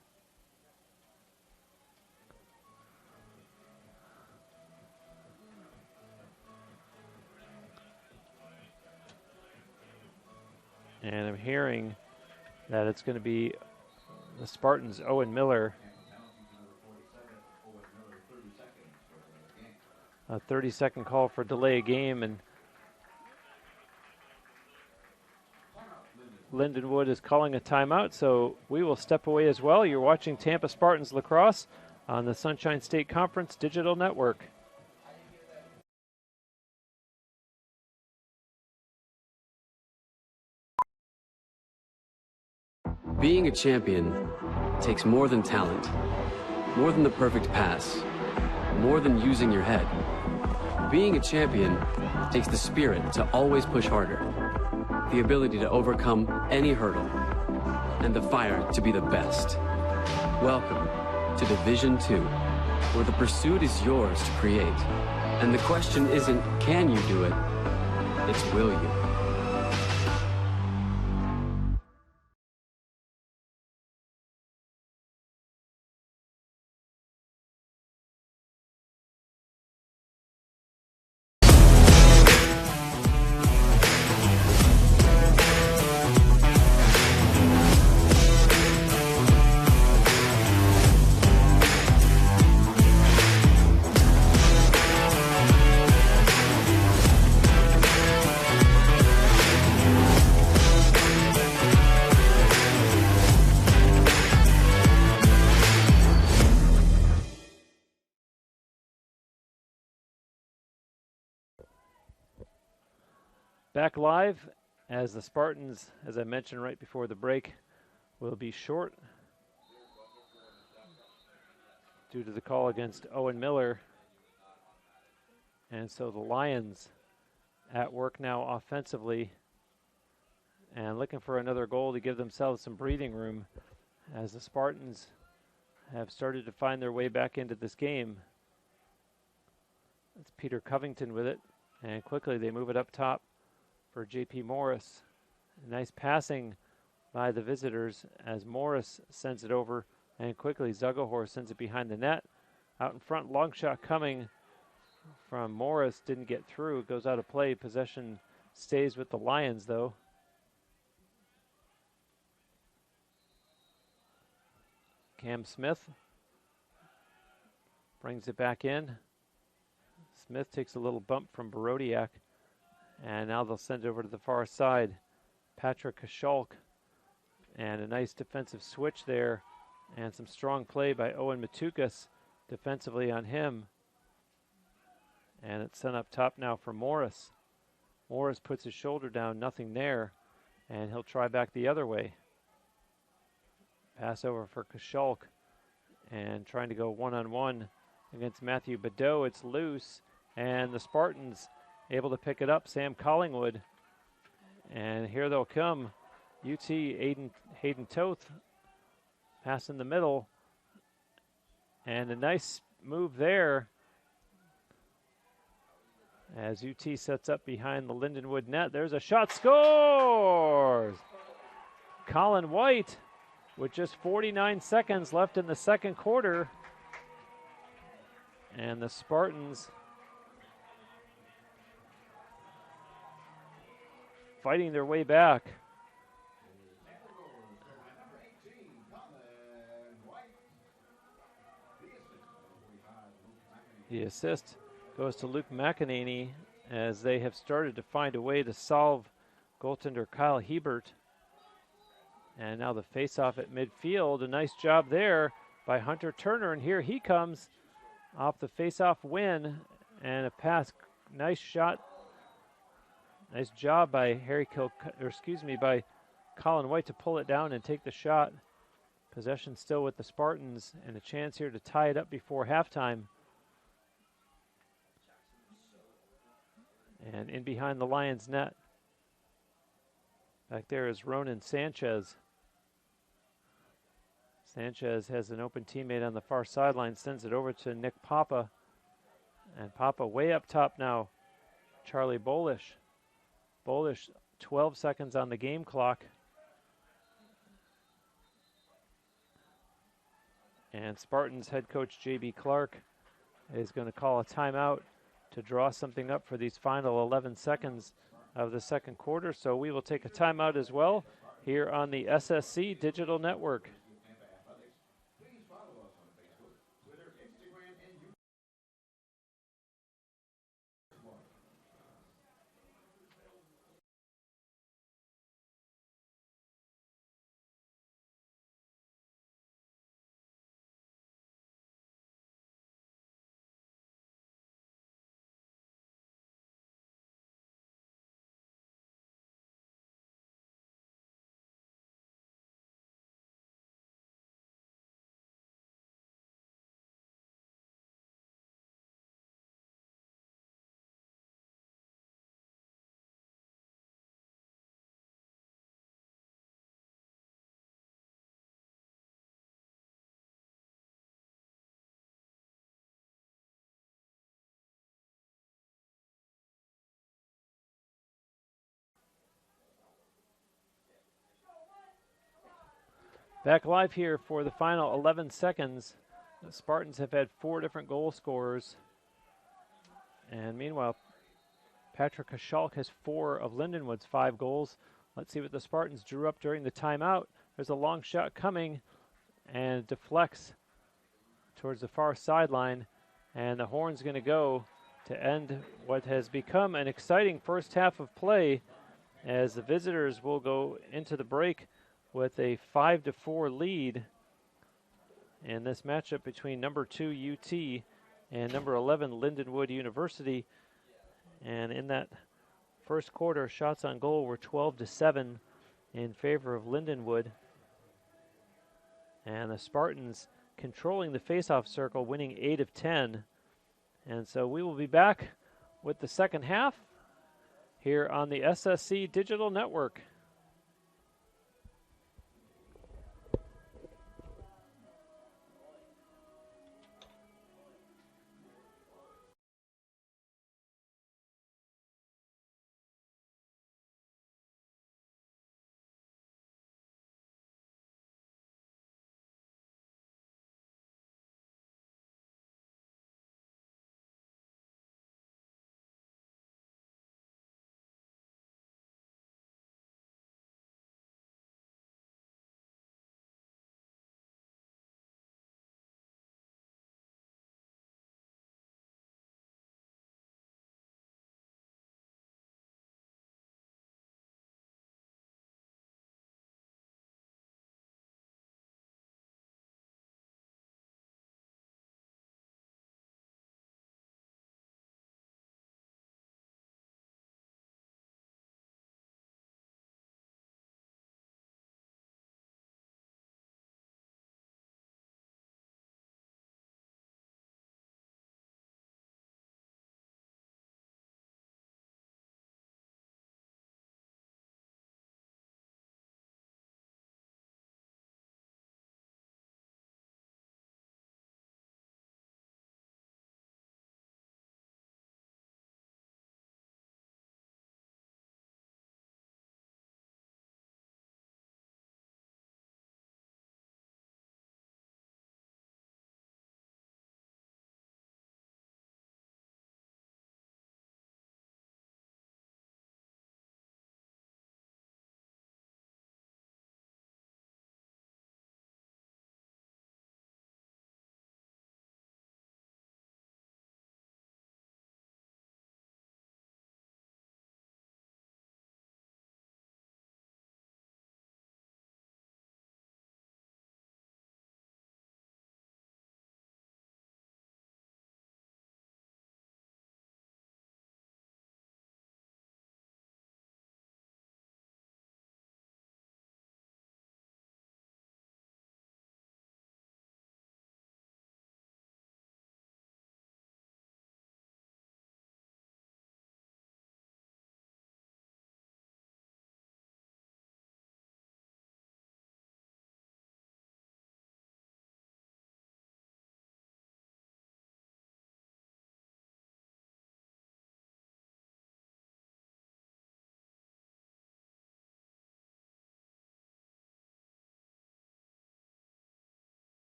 And I'm hearing that it's going to be the Spartans' Owen Miller. A 30-second call for delay of game, and Lindenwood is calling a timeout, so we will step away as well. You're watching Tampa Spartans Lacrosse on the Sunshine State Conference Digital Network. Being a champion takes more than talent, more than the perfect pass, more than using your head. Being a champion takes the spirit to always push harder, the ability to overcome any hurdle, and the fire to be the best. Welcome to Division 2, where the pursuit is yours to create. And the question isn't, can you do it? It's, will you? Back live as the Spartans, as I mentioned right before the break, will be short due to the call against Owen Miller. And so the Lions at work now offensively and looking for another goal to give themselves some breathing room as the Spartans have started to find their way back into this game. It's Peter Covington with it, and quickly they move it up top for J.P. Morris. Nice passing by the visitors as Morris sends it over, and quickly Zugahor sends it behind the net. Out in front, long shot coming from Morris, didn't get through, goes out of play. Possession stays with the Lions though. Cam Smith brings it back in. Smith takes a little bump from Barodiak, and now they'll send it over to the far side. Patrick Kashalk, and a nice defensive switch there, and some strong play by Owen Matukas defensively on him. And it's sent up top now for Morris. Morris puts his shoulder down, nothing there, and he'll try back the other way. Pass over for Kashalk, and trying to go one-on-one against Matthew Badeau. It's loose, and the Spartans able to pick it up. Sam Collingwood, and here they'll come. UT Hayden Toth, pass in the middle, and a nice move there as UT sets up behind the Lindenwood net. There's a shot, scores! Colin White with just 49 seconds left in the second quarter, and the Spartans fighting their way back. The assist goes to Luke McEnany as they have started to find a way to solve goaltender Kyle Hebert. And now the face-off at midfield. A nice job there by Hunter Turner, and here he comes off the face-off win and a pass. Nice shot. Nice job by by Colin White to pull it down and take the shot. Possession still with the Spartans, and a chance here to tie it up before halftime. And in behind the Lions net. Back there is Ronan Sanchez. Sanchez has an open teammate on the far sideline, sends it over to Nick Papa. And Papa way up top now. Charlie Bolish. Bolish, 12 seconds on the game clock. And Spartans head coach J.B. Clark is going to call a timeout to draw something up for these final 11 seconds of the second quarter. So we will take a timeout as well here on the SSC Digital Network. Back live here for the final 11 seconds. The Spartans have had 4 different goal scorers. And meanwhile, Patrick Kashalk has 4 of Lindenwood's 5 goals. Let's see what the Spartans drew up during the timeout. There's a long shot coming and deflects towards the far sideline. And the horn's going to go to end what has become an exciting first half of play, as the visitors will go into the break with a 5-4 lead in this matchup between number 2 UT and number 11 Lindenwood University. And in that first quarter, shots on goal were 12-7 in favor of Lindenwood. And the Spartans controlling the faceoff circle, winning 8 of 10. And so we will be back with the second half here on the SSC Digital Network.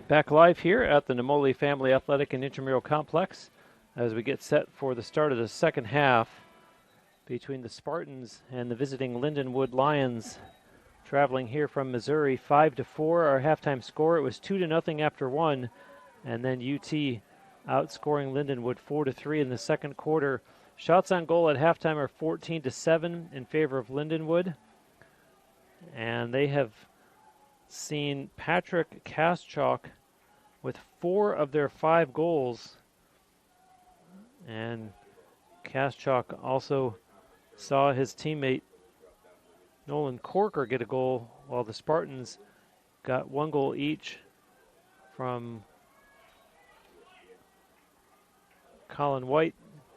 Back live here at the Namoli Family Athletic and Intramural Complex as we get set for the start of the second half between the Spartans and the visiting Lindenwood Lions. Traveling here from Missouri, 5-4. Our halftime score, it was 2-0 after one, and then UT outscoring Lindenwood 4-3 in the second quarter. Shots on goal at halftime are 14-7 in favor of Lindenwood, and they have seen Patrick Kaschalk with 4 of their 5 goals. And Kaschalk also saw his teammate Nolan Corker get a goal, while the Spartans got 1 goal each from Colin White,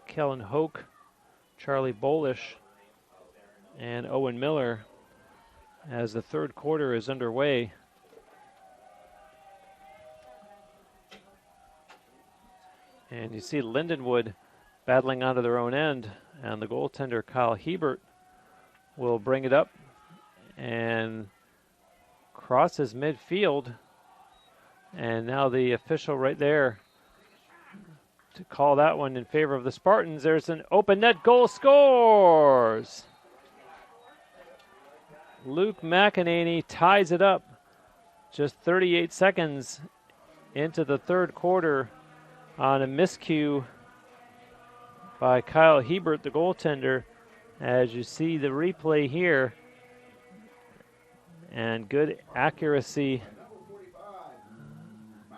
Kellen Hoke, Charlie Bolish, and Owen Miller as the third quarter is underway. And you see Lindenwood battling onto their own end, and the goaltender Kyle Hebert will bring it up and crosses midfield. And now the official right there to call that one in favor of the Spartans. There's an open net goal, scores! Luke McEnany ties it up just 38 seconds into the third quarter on a miscue by Kyle Hebert, the goaltender. As you see the replay here, and good accuracy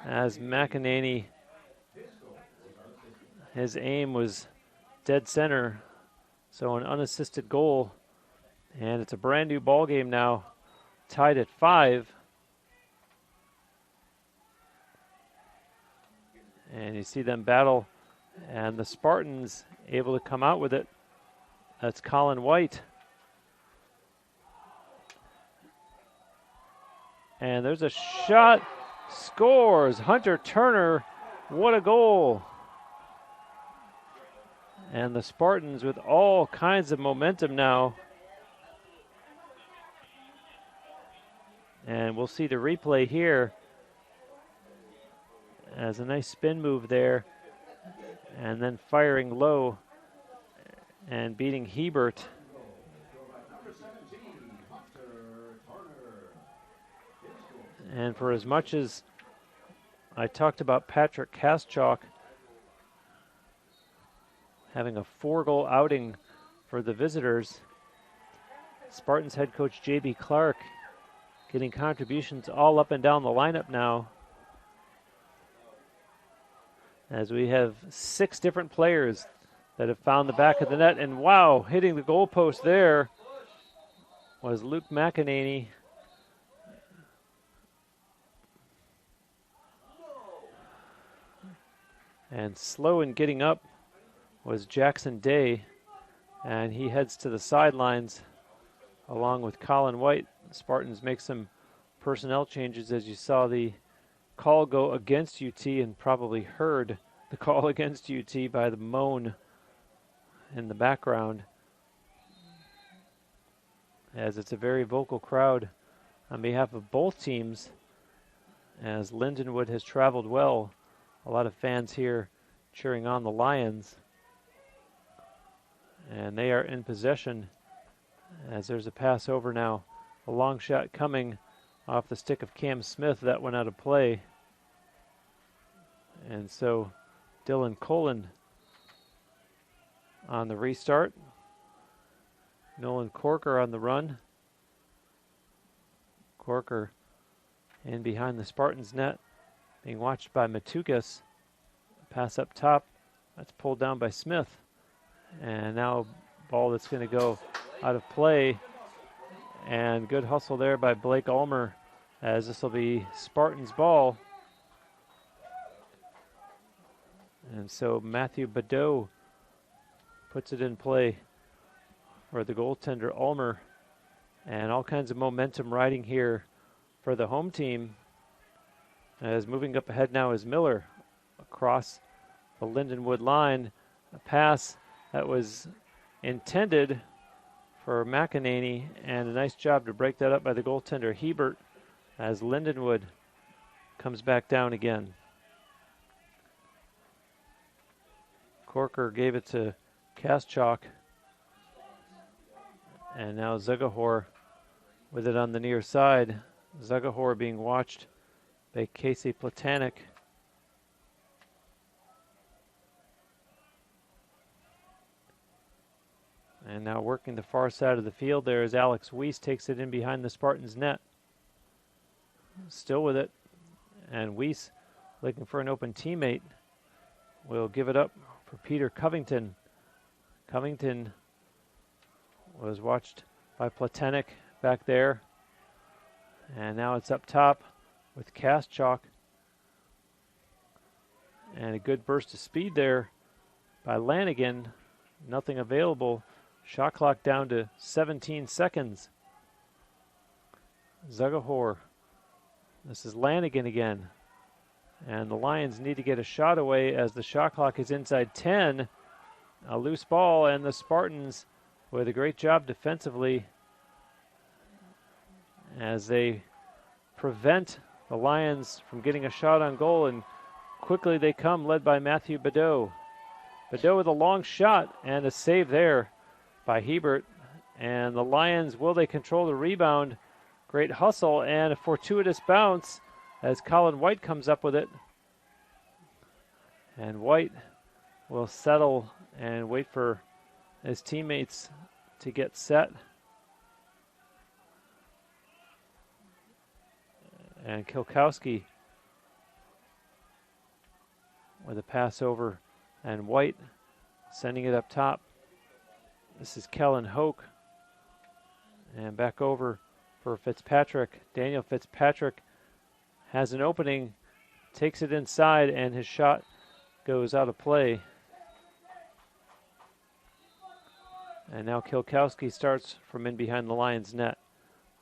as McEnany, his aim was dead center, so an unassisted goal. And it's a brand new ball game now, tied at 5. And you see them battle, and the Spartans able to come out with it. That's Colin White. And there's a shot, scores. Hunter Turner, what a goal. And the Spartans with all kinds of momentum now. And we'll see the replay here as a nice spin move there, and then firing low and beating Hebert. And for as much as I talked about Patrick Kaschalk having a 4-goal outing for the visitors, Spartans head coach J.B. Clark getting contributions all up and down the lineup now, as we have 6 different players that have found the back of the net. And wow, hitting the goalpost there was Luke McEnany. And slow in getting up was Jackson Day, and he heads to the sidelines along with Colin White. Spartans make some personnel changes, as you saw the call go against UT, and probably heard the call against UT by the moan in the background, as it's a very vocal crowd on behalf of both teams, as Lindenwood has traveled well. A lot of fans here cheering on the Lions, and they are in possession as there's a pass over now. A long shot coming off the stick of Cam Smith. That went out of play. And so Dylan Colin on the restart. Nolan Corker on the run. Corker in behind the Spartans net, being watched by Matukas. Pass up top. That's pulled down by Smith. And now ball that's going to go out of play. And good hustle there by Blake Ulmer, as this will be Spartans ball. And so Matthew Badeau puts it in play for the goaltender Ulmer. And all kinds of momentum riding here for the home team. As moving up ahead now is Miller across the Lindenwood line. A pass that was intended for McEnany, and a nice job to break that up by the goaltender Hebert, as Lindenwood comes back down again. Corker gave it to Kaschak. And now Zugahor with it on the near side. Zugahor being watched by Casey Platanik. And now working the far side of the field there as Alex Weiss takes it in behind the Spartans' net. Still with it. And Weiss, looking for an open teammate, will give it up for Peter Covington. Covington was watched by Platanik back there. And now it's up top with Kaschak. And a good burst of speed there by Lanigan. Nothing available. Shot clock down to 17 seconds. Zugahor. This is Lanigan again. And the Lions need to get a shot away as the shot clock is inside 10. A loose ball, and the Spartans with a great job defensively as they prevent the Lions from getting a shot on goal, and quickly they come, led by Matthew Badeau. Badeau with a long shot and a save there by Hebert. And the Lions, will they control the rebound? Great hustle and a fortuitous bounce as Colin White comes up with it. And White will settle and wait for his teammates to get set. And Kilkowski with a pass over, and White sending it up top. This is Kellen Hoke. And back over for Fitzpatrick. Daniel Fitzpatrick has an opening, takes it inside, and his shot goes out of play. And now Kilkowski starts from in behind the Lions' net.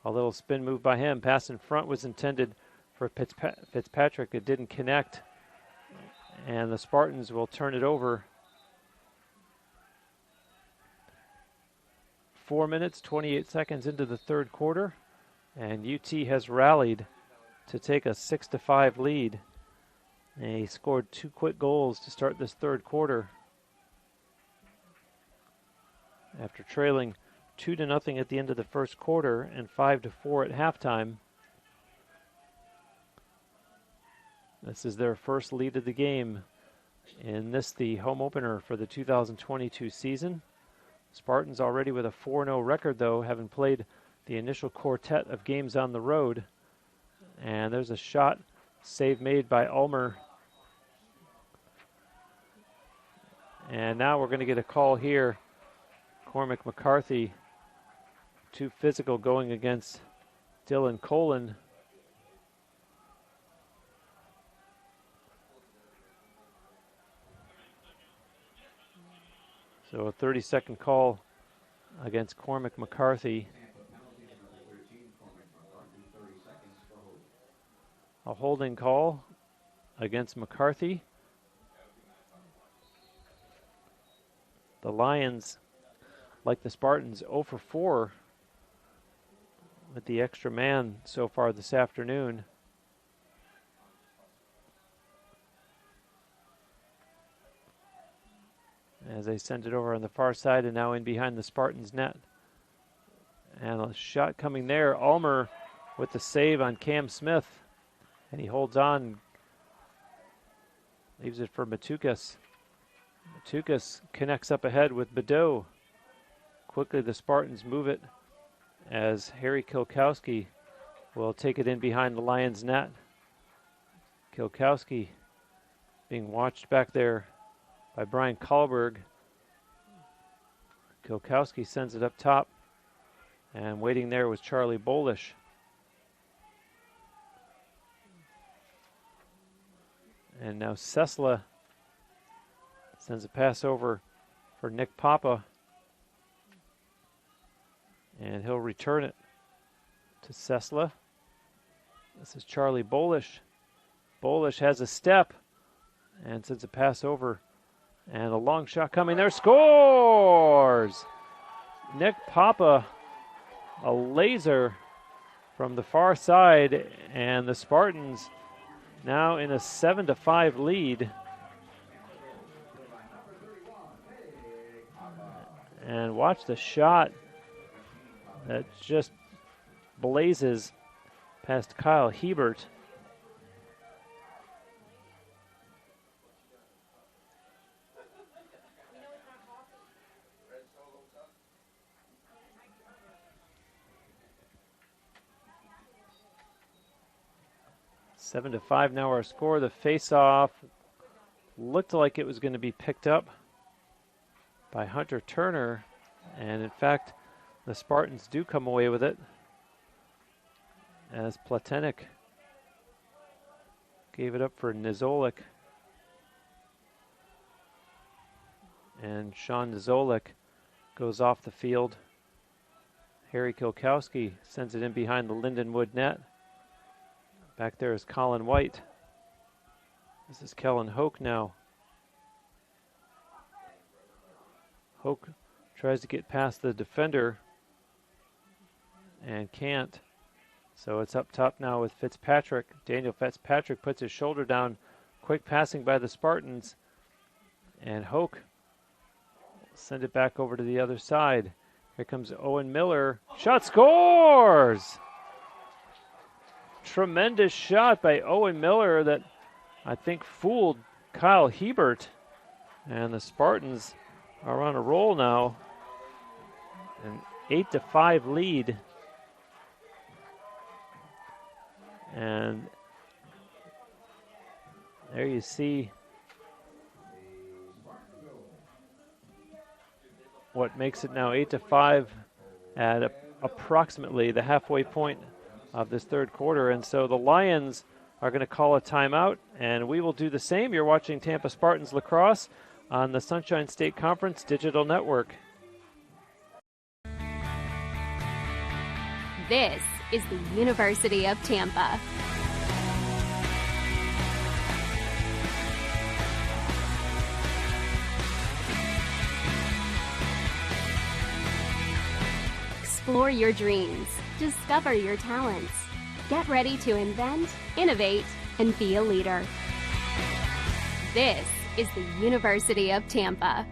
A little spin move by him. Pass in front was intended for Fitzpatrick. It didn't connect. And the Spartans will turn it over. 4 minutes, 28 seconds into the third quarter. And UT has rallied to take a 6-5 lead. They scored 2 quick goals to start this third quarter, after trailing 2-0 at the end of the first quarter and 5-4 at halftime. This is their first lead of the game in this, the home opener for the 2022 season. Spartans already with a 4-0 record, though, having played the initial quartet of games on the road. And there's a shot, save made by Ulmer. And now we're going to get a call here. Cormac McCarthy, too physical, going against Dylan Colin. So a 30-second call against Cormac McCarthy. A holding call against McCarthy. The Lions, like the Spartans, 0 for 4 with the extra man so far this afternoon. As they send it over on the far side and now in behind the Spartans' net. And a shot coming there. Ulmer with the save on Cam Smith. And he holds on. Leaves it for Matukas. Matukas connects up ahead with Badeau. Quickly the Spartans move it as Harry Kilkowski will take it in behind the Lions' net. Kilkowski being watched back there by Brian Kahlberg. Kilkowski sends it up top, and waiting there was Charlie Bolish. And now Sesla sends a pass over for Nick Papa, and he'll return it to Sesla. This is Charlie Bolish. Bolish has a step and sends a pass over, and a long shot coming there. Scores! Nick Papa, a laser from the far side, and the Spartans now in a 7-5 lead. And watch the shot that just blazes past Kyle Hebert. Seven to 5 now our score. The face-off looked like it was going to be picked up by Hunter Turner, and in fact the Spartans do come away with it as Platenik gave it up for Nizolik, and Sean Nizolik goes off the field. Harry Kilkowski sends it in behind the Lindenwood net. Back there is Colin White. This is Kellen Hoke now. Hoke tries to get past the defender and can't. So it's up top now with Fitzpatrick. Daniel Fitzpatrick puts his shoulder down. Quick passing by the Spartans. And Hoke send it back over to the other side. Here comes Owen Miller. Shot scores! Tremendous shot by Owen Miller that I think fooled Kyle Hebert. And the Spartans are on a roll now. An 8-5 lead. And there you see what makes it now 8-5 at approximately the halfway point of this third quarter. And so the Lions are going to call a timeout, and we will do the same. You're watching Tampa Spartans lacrosse on the Sunshine State Conference Digital Network. This is the University of Tampa. Explore your dreams. Discover your talents. Get ready to invent, innovate, and be a leader. This is the University of Tampa.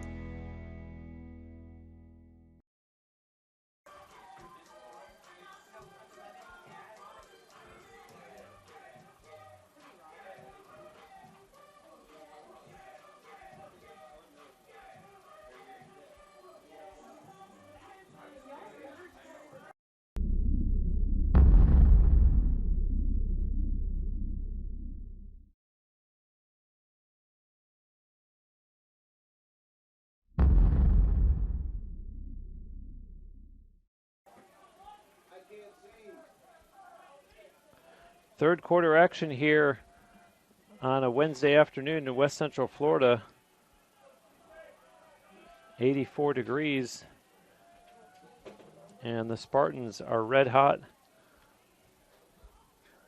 Third quarter action here on a Wednesday afternoon in West Central Florida. 84 degrees. And the Spartans are red hot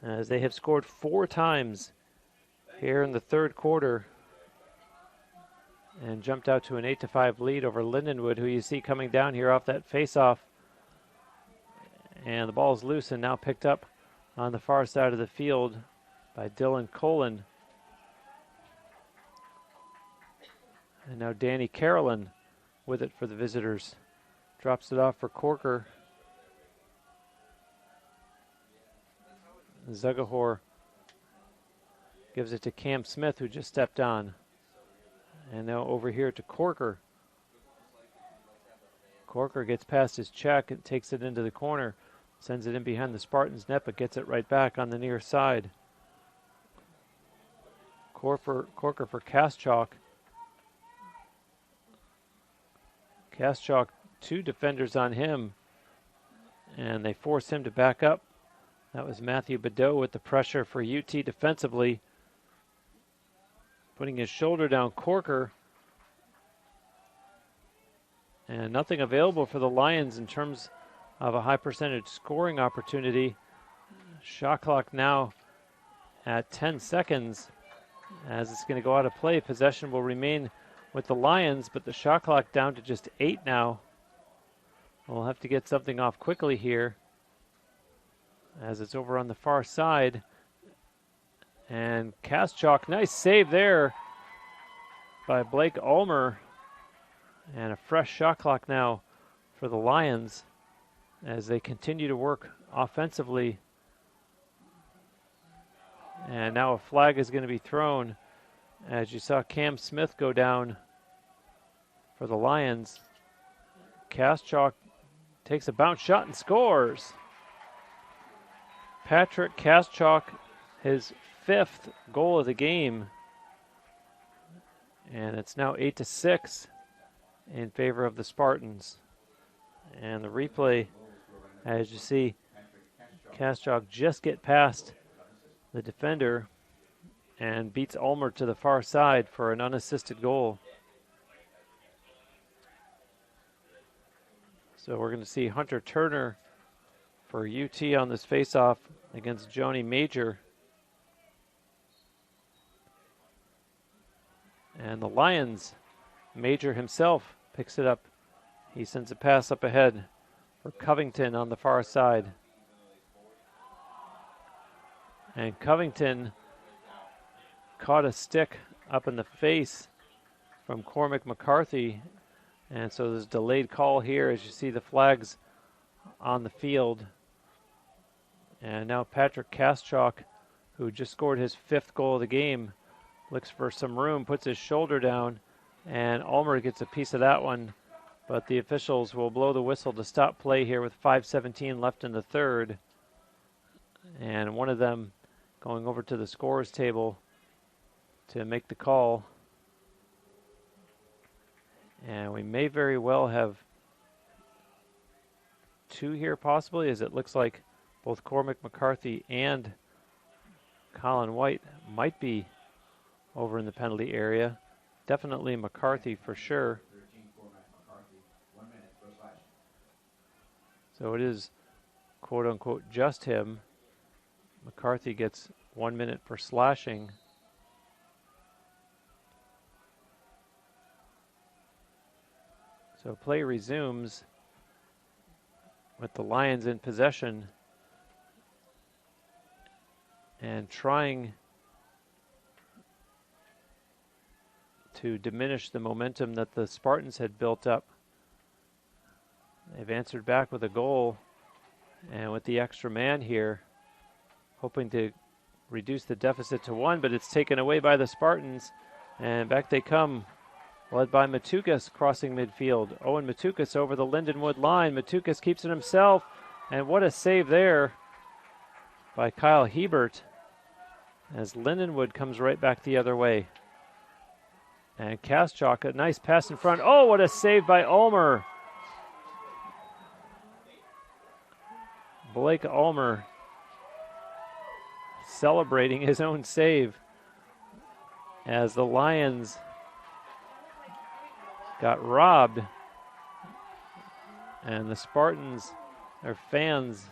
as they have scored 4 times here in the third quarter and jumped out to an 8-5 lead over Lindenwood, who you see coming down here off that face-off. And the ball is loose and now picked up on the far side of the field by Dylan Colin. And now Danny Carolyn with it for the visitors. Drops it off for Corker. Zugahor gives it to Cam Smith, who just stepped on. And now over here to Corker. Corker gets past his check and takes it into the corner. Sends it in behind the Spartans net, but gets it right back on the near side. Corker for Kaschalk. Kaschalk, 2 defenders on him, and they force him to back up. That was Matthew Badeau with the pressure for UT defensively. Putting his shoulder down, Corker. And nothing available for the Lions in terms of a high percentage scoring opportunity. Shot clock now at 10 seconds as it's going to go out of play. Possession will remain with the Lions, but the shot clock down to just 8 now. We'll have to get something off quickly here as it's over on the far side. And Kaschak, nice save there by Blake Ulmer. And a fresh shot clock now for the Lions as they continue to work offensively. And now a flag is going to be thrown as you saw Cam Smith go down for the Lions. Kaschak takes a bounce shot and scores. Patrick Kaschak, his 5th goal of the game. And it's now 8-6 in favor of the Spartans. And the replay, as you see, Kaschak just get past the defender and beats Ulmer to the far side for an unassisted goal. So we're going to see Hunter Turner for UT on this faceoff against Johnny Major. And the Lions, Major himself picks it up. He sends a pass up ahead for Covington on the far side. And Covington caught a stick up in the face from Cormac McCarthy. And so there's a delayed call here as you see the flags on the field. And now Patrick Kaschak, who just scored his 5th goal of the game, looks for some room, puts his shoulder down, and Ulmer gets a piece of that one. But the officials will blow the whistle to stop play here with 5:17 left in the third. And one of them going over to the scorers table to make the call. And we may very well have 2 here possibly, as it looks like both Cormac McCarthy and Colin White might be over in the penalty area. Definitely McCarthy for sure. So it is quote unquote just him. McCarthy gets 1 minute for slashing. So play resumes with the Lions in possession and trying to diminish the momentum that the Spartans had built up. They've answered back with a goal, and with the extra man here, hoping to reduce the deficit to 1, but it's taken away by the Spartans, and back they come, led by Matukas crossing midfield. Owen Matukas over the Lindenwood line. Matukas keeps it himself, and what a save there by Kyle Hebert as Lindenwood comes right back the other way. And Kaschak, a nice pass in front. Oh, what a save by Ulmer. Blake Ulmer celebrating his own save as the Lions got robbed. And the Spartans, their fans,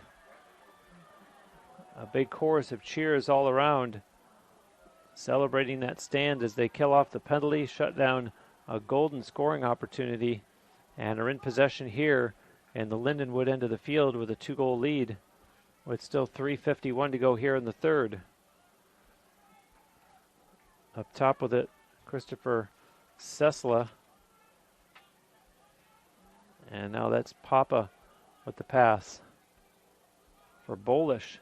a big chorus of cheers all around, celebrating that stand as they kill off the penalty, shut down a golden scoring opportunity, and are in possession here in the Lindenwood end of the field with a 2-goal lead, with still 3:51 to go here in the third. Up top with it, Christopher Sesla. And now that's Papa with the pass for Bolish.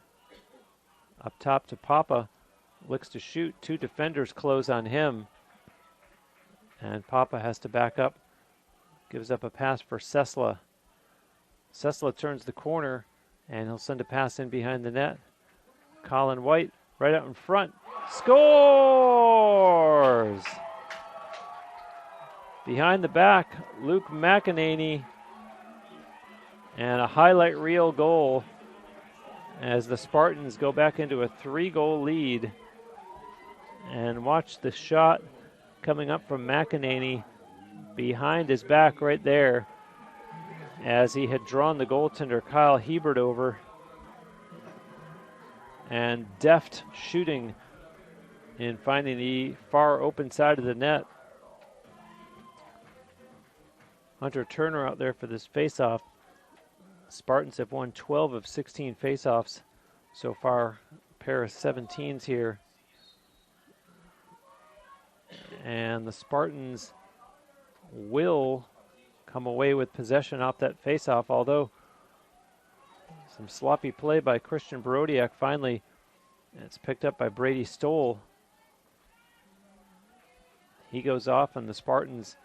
Up top to Papa, looks to shoot. 2 defenders close on him. And Papa has to back up. Gives up a pass for Sesla. Sesla turns the corner, and he'll send a pass in behind the net. Colin White right out in front. Scores! Behind the back, Luke McEnany. And a highlight reel goal as the Spartans go back into a 3-goal lead. And watch the shot coming up from McEnany behind his back right there, as he had drawn the goaltender Kyle Hebert over. And deft shooting in finding the far open side of the net. Hunter Turner out there for this faceoff. Spartans have won 12 of 16 faceoffs so far, a pair of 17s here And the Spartans will come away with possession off that faceoff, although some sloppy play by Christian Barodiak finally. It's picked up by Brady Stoll. He goes off, and the Spartans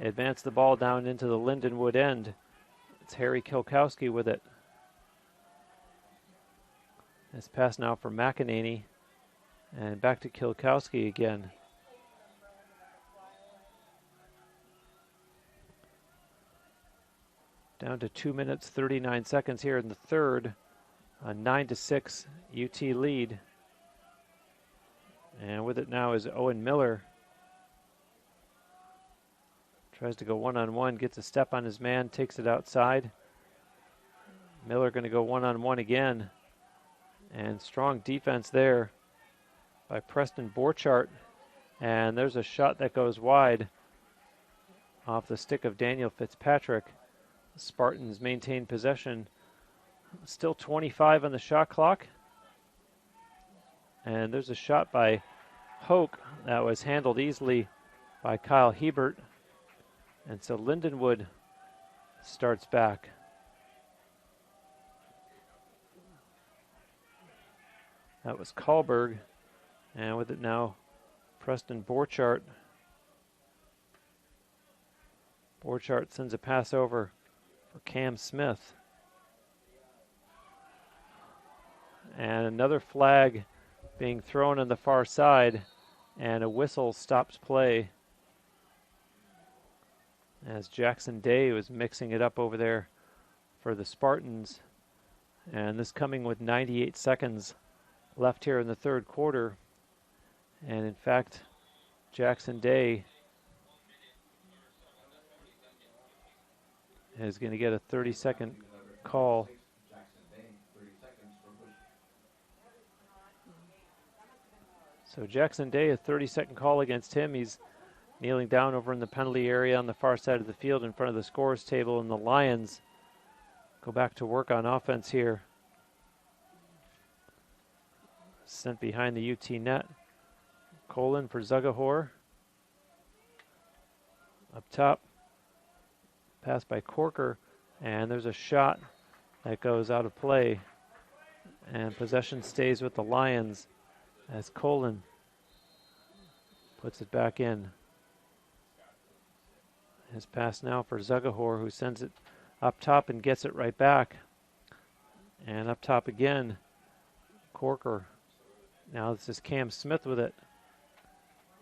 advance the ball down into the Lindenwood end. It's Harry Kilkowski with it. It's pass now for McEnany, and back to Kilkowski again. Down to 2 minutes, 39 seconds here in the third. A 9-6 UT lead. And with it now is Owen Miller. Tries to go one-on-one, gets a step on his man, takes it outside. Miller going to go one-on-one again. And strong defense there by Preston Borchardt. And there's a shot that goes wide off the stick of Daniel Fitzpatrick. The Spartans maintain possession. Still 25 on the shot clock. And there's a shot by Hoke that was handled easily by Kyle Hebert. And so Lindenwood starts back. That was Kahlberg. And with it now, Preston Borchardt. Borchardt sends a pass over for Cam Smith. And another flag being thrown on the far side, and a whistle stops play as Jackson Day was mixing it up over there for the Spartans. And this coming with 98 seconds left here in the third quarter. And in fact, Jackson Day is going to get a 30-second call. So Jackson Day, a 30-second call against him. He's kneeling down over in the penalty area on the far side of the field in front of the scorers table, and the Lions go back to work on offense here. Sent behind the UT net. Colin for Zugahor. Up top. Pass by Corker, and there's a shot that goes out of play. And possession stays with the Lions as Colin puts it back in. His pass now for Zugahor, who sends it up top and gets it right back. And up top again, Corker. Now this is Cam Smith with it.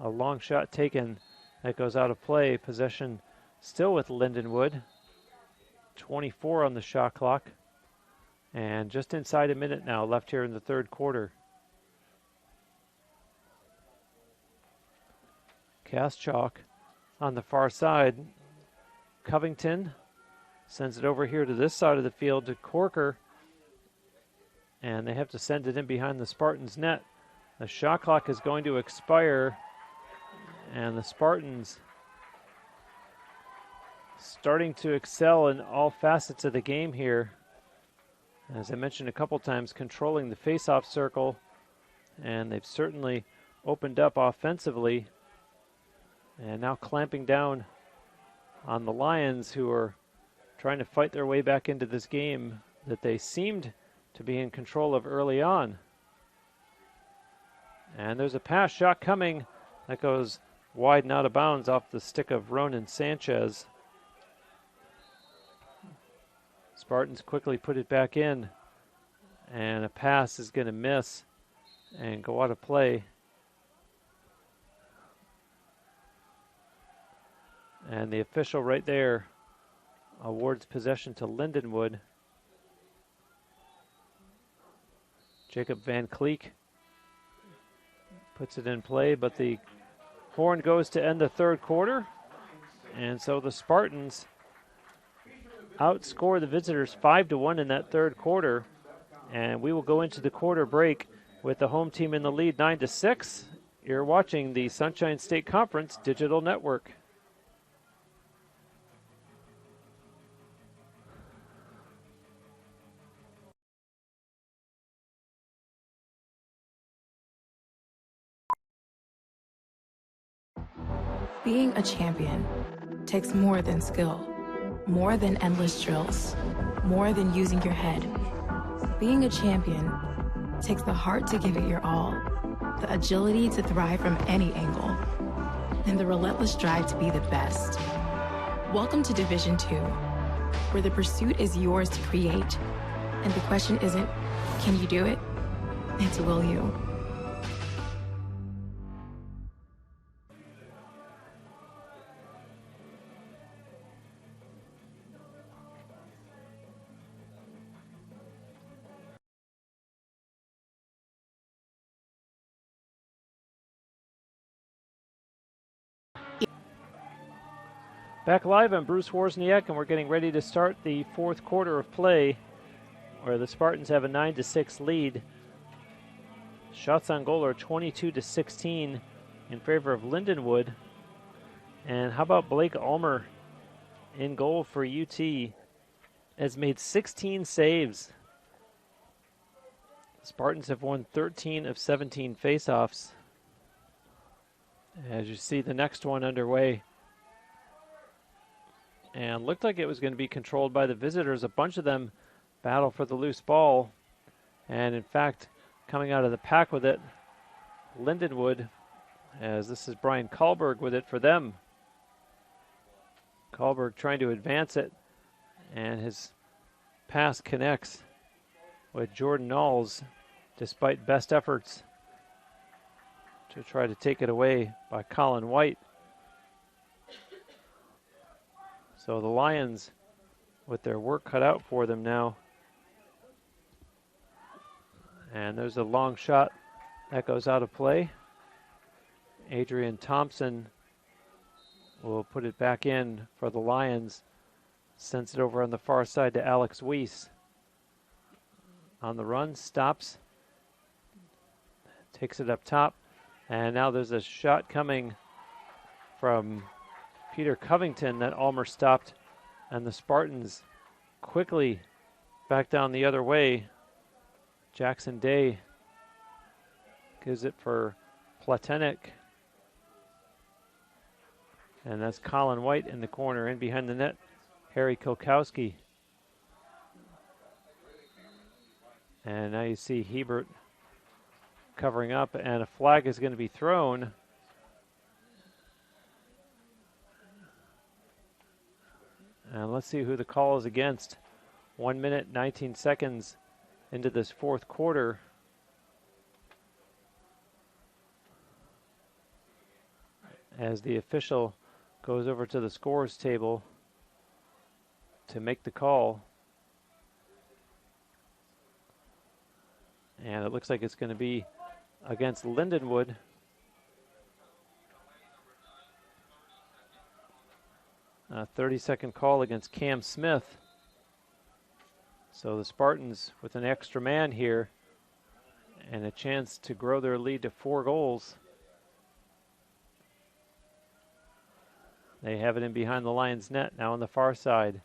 A long shot taken that goes out of play. Possession still with Lindenwood. 24 on the shot clock. And just inside a minute now left here in the third quarter. Kaschalk on the far side. Covington sends it over here to this side of the field to Corker. And they have to send it in behind the Spartans' net. The shot clock is going to expire. And the Spartans starting to excel in all facets of the game here. As I mentioned a couple times, controlling the face-off circle. And they've certainly opened up offensively. And now clamping down on the Lions, who are trying to fight their way back into this game that they seemed to be in control of early on. And there's a pass shot coming that goes wide and out of bounds off the stick of Ronan Sanchez. Spartans quickly put it back in, and a pass is going to miss and go out of play. And the official right there awards possession to Lindenwood. Jacob Van Cleek puts it in play, but the horn goes to end the third quarter. And so the Spartans outscore the visitors 5-1 in that third quarter. And we will go into the quarter break with the home team in the lead 9-6. You're watching the Sunshine State Conference Digital Network. Being a champion takes more than skill, more than endless drills, more than using your head. Being a champion takes the heart to give it your all, the agility to thrive from any angle, and the relentless drive to be the best. Welcome to Division 2, where the pursuit is yours to create, and the question isn't, can you do it? It's will you? Back live, I'm Bruce Wozniak, and we're getting ready to start the fourth quarter of play, where the Spartans have a 9-6 lead. Shots on goal are 22-16 in favor of Lindenwood. And how about Blake Ulmer in goal for UT? Has made 16 saves. The Spartans have won 13 of 17 faceoffs. As you see the next one underway. And looked like it was going to be controlled by the visitors. A bunch of them battle for the loose ball. And in fact, coming out of the pack with it, Lindenwood, as this is Brian Kahlberg with it for them. Kahlberg trying to advance it, and his pass connects with Jordan Knowles, despite best efforts to try to take it away by Colin White. So the Lions, with their work cut out for them now. And there's a long shot that goes out of play. Adrian Thompson will put it back in for the Lions. Sends it over on the far side to Alex Weiss. On the run, stops. Takes it up top. And now there's a shot coming from Peter Covington that Ulmer stopped, and the Spartans quickly back down the other way. Jackson Day gives it for Platonik, and that's Colin White in the corner. In behind the net, Harry Kokowski. And now you see Hebert covering up, and a flag is going to be thrown. And let's see who the call is against. 1 minute, 19 seconds into this fourth quarter. As the official goes over to the scores table to make the call. And it looks like it's going to be against Lindenwood. A 30-second call against Cam Smith. So the Spartans with an extra man here and a chance to grow their lead to 4 goals. They have it in behind the Lions' net, now on the far side.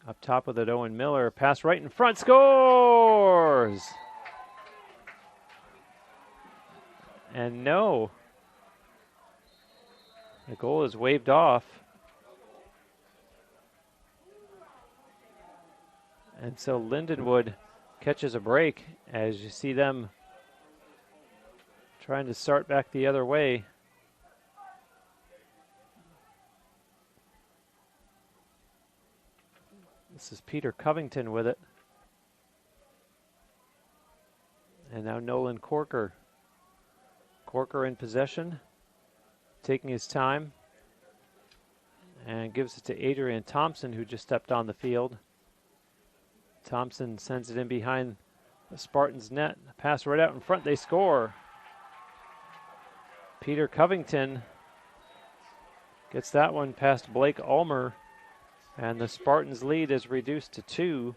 Up top with it, Owen Miller. Pass right in front, scores! And no. The goal is waved off. And so Lindenwood catches a break as you see them trying to start back the other way. This is Peter Covington with it. And now Nolan Corker. Corker in possession, taking his time, and gives it to Adrian Thompson, who just stepped on the field. Thompson sends it in behind the Spartans' net. Pass right out in front, they score. Peter Covington gets that one past Blake Ulmer, and the Spartans' lead is reduced to 2.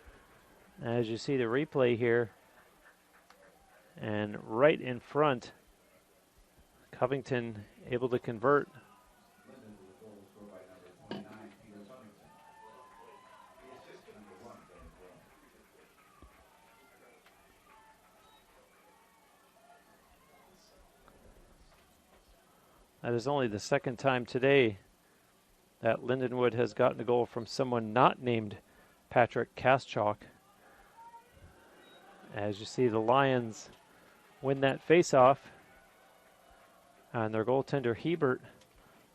As you see the replay here, and right in front, Covington able to convert. That is only the second time today that Lindenwood has gotten a goal from someone not named Patrick Kaschalk. As you see, the Lions win that face-off, and their goaltender Hebert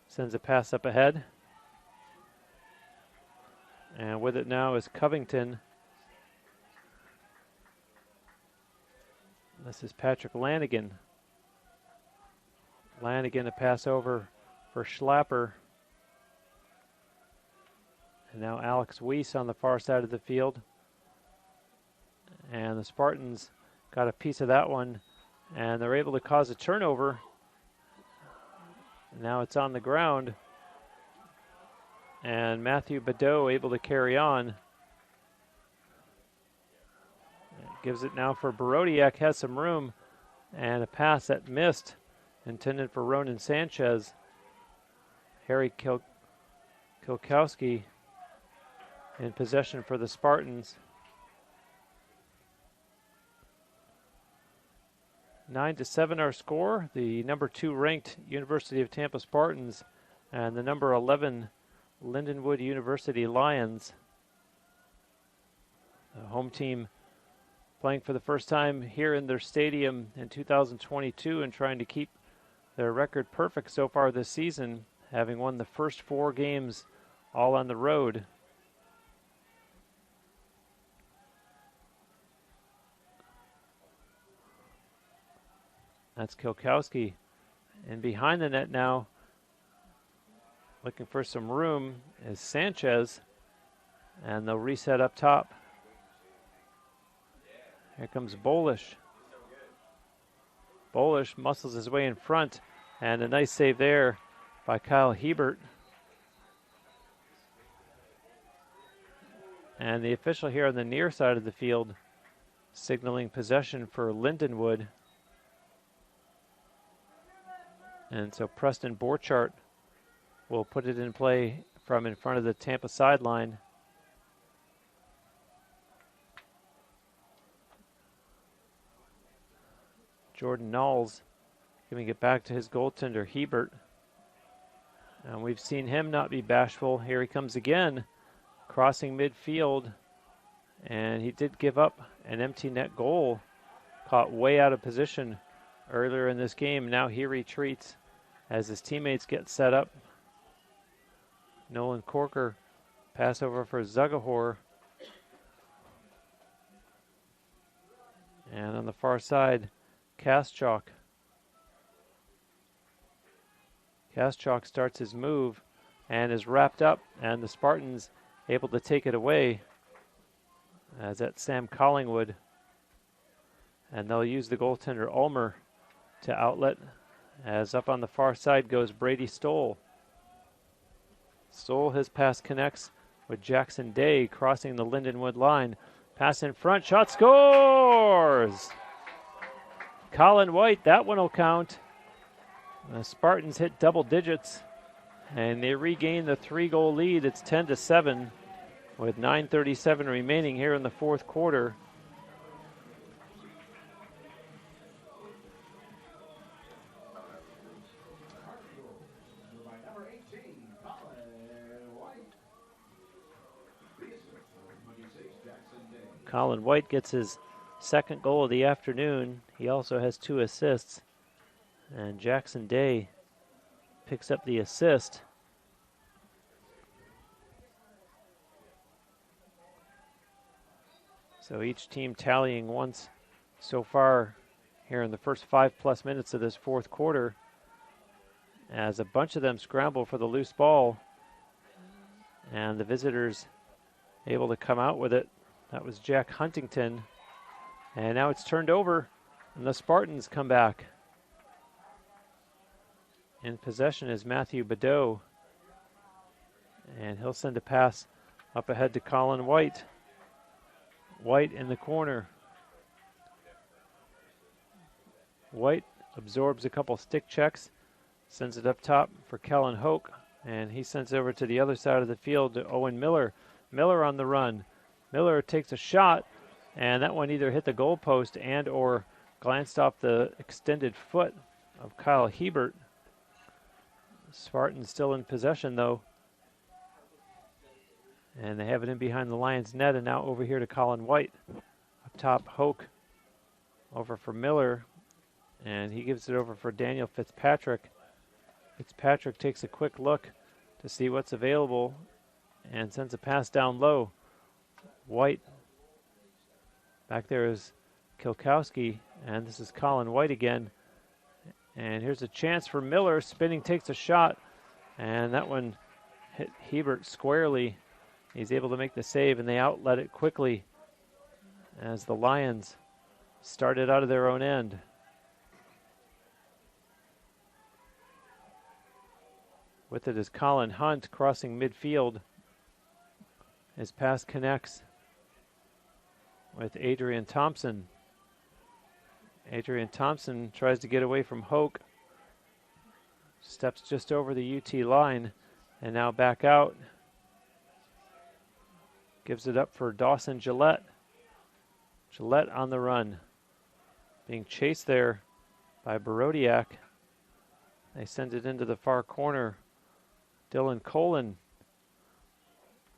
sends a pass up ahead. And with it now is Covington. This is Patrick Lanigan. Lanigan a pass over for Schlapper. And now Alex Weiss on the far side of the field. And the Spartans got a piece of that one, and they're able to cause a turnover. Now it's on the ground, and Matthew Badeau able to carry on. Gives it now for Barodiak, has some room, and a pass that missed, intended for Ronan Sanchez. Harry Kilkowski in possession for the Spartans. 9-7 our score. The number 2 ranked University of Tampa Spartans and the number 11 Lindenwood University Lions. The home team playing for the first time here in their stadium in 2022 and trying to keep their record perfect so far this season, having won the first 4 games all on the road. That's Kilkowski. And behind the net now, looking for some room, is Sanchez. And they'll reset up top. Here comes Bolish. Bolish muscles his way in front. And a nice save there by Kyle Hebert. And the official here on the near side of the field signaling possession for Lindenwood. And so Preston Borchardt will put it in play from in front of the Tampa sideline. Jordan Knowles giving it back to his goaltender, Hebert. And we've seen him not be bashful. Here he comes again, crossing midfield. And he did give up an empty net goal, caught way out of position earlier in this game. Now he retreats as his teammates get set up. Nolan Corker, pass over for Zugahor. And on the far side, Kaschalk. Kaschalk starts his move and is wrapped up, and the Spartans able to take it away. As that's Sam Collingwood. And they'll use the goaltender Ulmer to outlet, as up on the far side goes Brady Stoll. Stoll, his pass connects with Jackson Day crossing the Lindenwood line. Pass in front, shot, scores! Colin White, that one will count. The Spartans hit double digits, and they regain the 3-goal lead. It's 10-7 with 9:37 remaining here in the fourth quarter. Colin White gets his second goal of the afternoon. He also has 2 assists. And Jackson Day picks up the assist. So each team tallying once so far here in the first 5+ minutes of this fourth quarter, as a bunch of them scramble for the loose ball. And the visitors able to come out with it. That was Jack Huntington. And now it's turned over, and the Spartans come back. In possession is Matthew Badeau. And he'll send a pass up ahead to Colin White. White in the corner. White absorbs a couple stick checks, sends it up top for Kellen Hoke, and he sends it over to the other side of the field to Owen Miller. Miller on the run. Miller takes a shot, and that one either hit the goalpost and or glanced off the extended foot of Kyle Hebert. Spartans still in possession, though. And they have it in behind the Lions' net, and now over here to Colin White. Up top, Hoke over for Miller, and he gives it over for Daniel Fitzpatrick. Fitzpatrick takes a quick look to see what's available and sends a pass down low. White. Back there is Kilkowski, and this is Colin White again. And here's a chance for Miller. Spinning takes a shot, and that one hit Hebert squarely. He's able to make the save, and they outlet it quickly as the Lions started out of their own end. With it is Colin Hunt crossing midfield. His pass connects with Adrian Thompson. Adrian Thompson tries to get away from Hoke. Steps just over the UT line and now back out. Gives it up for Dawson Gillette. Gillette on the run. Being chased there by Barodiak. They send it into the far corner. Dylan Colin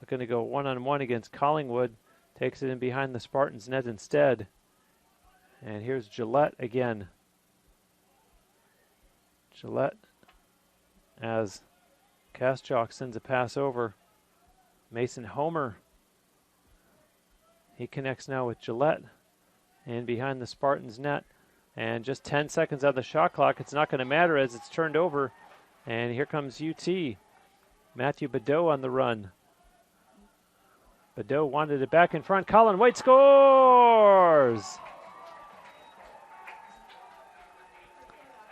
looking to go one-on-one against Collingwood. Takes it in behind the Spartans' net instead. And here's Gillette again. Gillette as Kaschok sends a pass over. Mason Homer. He connects now with Gillette and behind the Spartans' net. And just 10 seconds on the shot clock. It's not going to matter as it's turned over. And here comes UT. Matthew Badeau on the run. Badeau wanted it back in front. Colin White scores!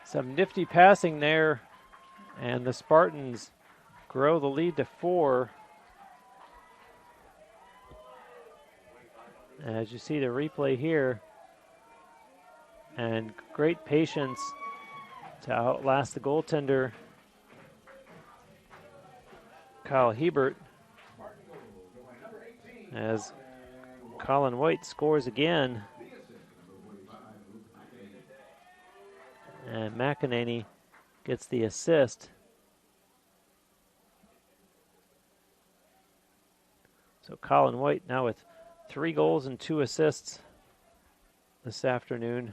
Some nifty passing there. And the Spartans grow the lead to 4. As you see the replay here. And great patience to outlast the goaltender, Kyle Hebert, as Colin White scores again. And McEnany gets the assist. So Colin White now with 3 goals and 2 assists this afternoon.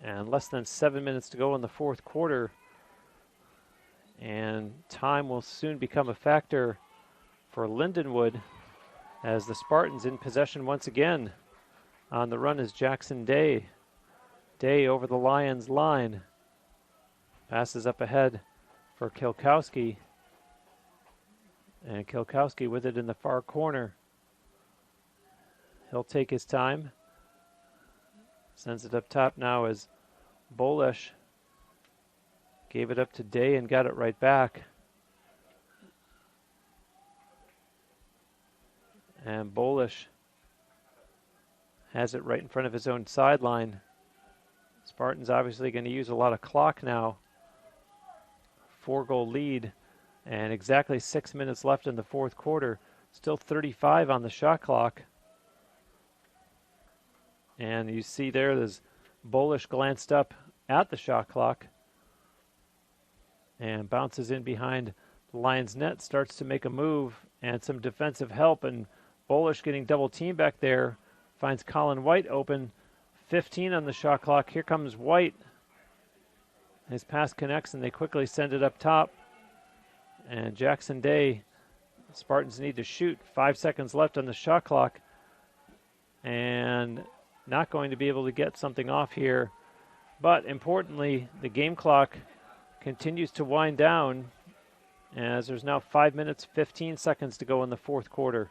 And less than 7 minutes to go in the fourth quarter. And time will soon become a factor for Lindenwood as the Spartans in possession once again. On the run is Jackson Day. Day over the Lions line. Passes up ahead for Kilkowski. And Kilkowski with it in the far corner. He'll take his time. Sends it up top now as Bolesh gave it up to Day and got it right back. And Bolesh has it right in front of his own sideline. Spartans obviously going to use a lot of clock now. 4-goal lead and exactly 6 minutes left in the fourth quarter. Still 35 on the shot clock. And you see there's Bolesh glanced up at the shot clock and bounces in behind the Lions net, starts to make a move and some defensive help, and Bolesh getting double teamed back there, finds Colin White open. 15 on the shot clock. Here comes White. His pass connects and they quickly send it up top. And Jackson Day, Spartans need to shoot. 5 seconds left on the shot clock. And not going to be able to get something off here. But importantly, the game clock continues to wind down as there's now 5 minutes, 15 seconds to go in the fourth quarter.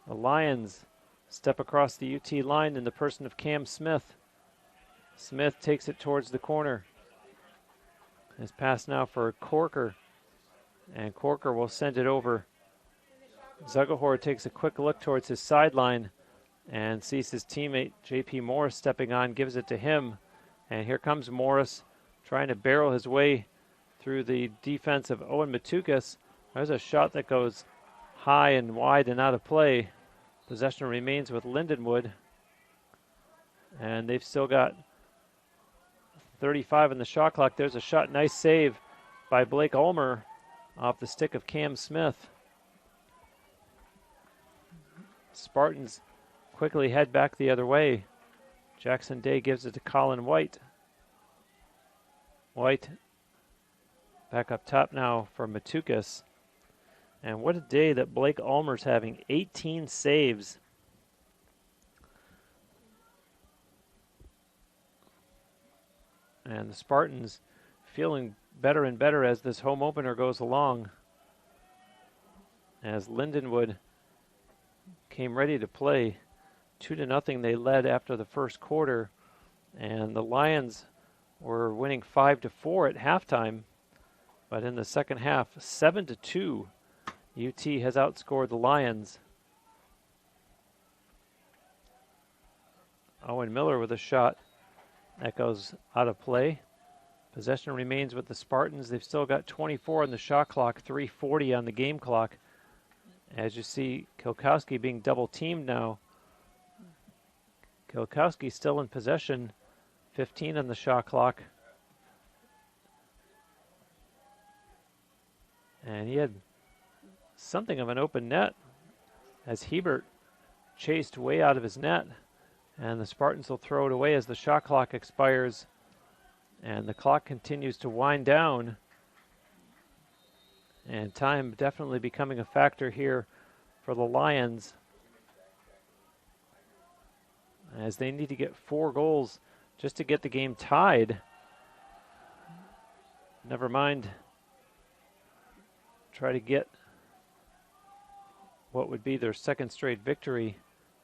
The Lions step across the UT line in the person of Cam Smith. Smith takes it towards the corner. His pass now for Corker. And Corker will send it over. Zugahor takes a quick look towards his sideline and sees his teammate J.P. Morris stepping on, gives it to him. And here comes Morris trying to barrel his way through the defense of Owen Matukas. There's a shot that goes high and wide and out of play. Possession remains with Lindenwood. And they've still got 35 in the shot clock. There's a shot. Nice save by Blake Ulmer off the stick of Cam Smith. Spartans quickly head back the other way. Jackson Day gives it to Colin White. White back up top now for Matukis. And what a day that Blake Ulmer's having. 18 saves. And the Spartans feeling better and better as this home opener goes along. As Lindenwood came ready to play. 2-0 they led after the first quarter. And the Lions were winning 5-4 at halftime. But in the second half, 7-2, UT has outscored the Lions. Owen Miller with a shot that goes out of play. Possession remains with the Spartans. They've still got 24 on the shot clock, 3:40 on the game clock. As you see, Kilkowski being double teamed now. Kilkowski still in possession, 15 on the shot clock. And he had something of an open net as Hebert chased way out of his net. And the Spartans will throw it away as the shot clock expires. And the clock continues to wind down. And time definitely becoming a factor here for the Lions, as they need to get 4 goals just to get the game tied. Never mind try to get what would be their second straight victory,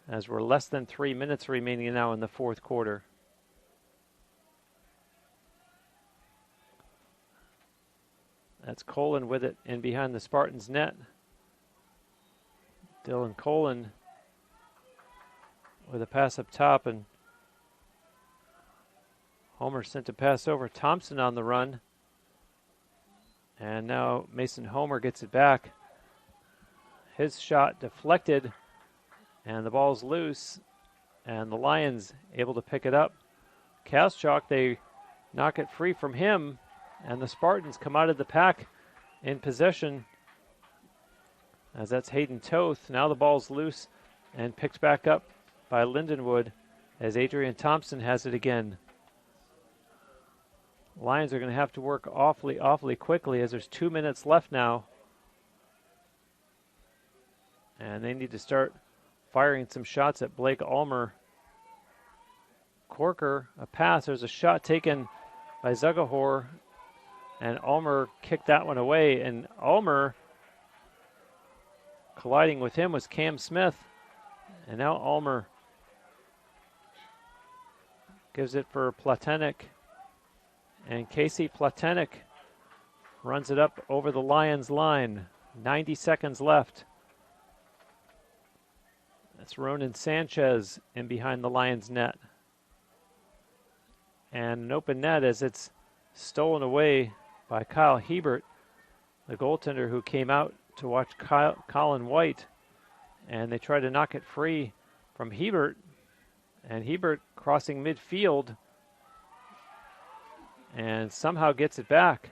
as we're less than 3 minutes remaining now in the fourth quarter. That's Colin with it in behind the Spartans net. Dylan Colin with a pass up top, and Homer sent a pass over. Thompson on the run. And now Mason Homer gets it back. His shot deflected, and the ball's loose, and the Lions able to pick it up. Kaschak, they knock it free from him, and the Spartans come out of the pack in possession, as that's Hayden Toth. Now the ball's loose and picked back up by Lindenwood as Adrian Thompson has it again. Lions are going to have to work awfully quickly, as there's 2 minutes left now. And they need to start firing some shots at Blake Ulmer. Corker, a pass. There's a shot taken by Zugahor, and Ulmer kicked that one away. And Ulmer, colliding with him was Cam Smith. And now Ulmer gives it for Platanek. And Casey Platanek runs it up over the Lions line. 90 seconds left. That's Ronan Sanchez in behind the Lions net. And an open net as it's stolen away by Kyle Hebert, the goaltender who came out to watch Colin White. And they try to knock it free from Hebert. And Hebert crossing midfield and somehow gets it back.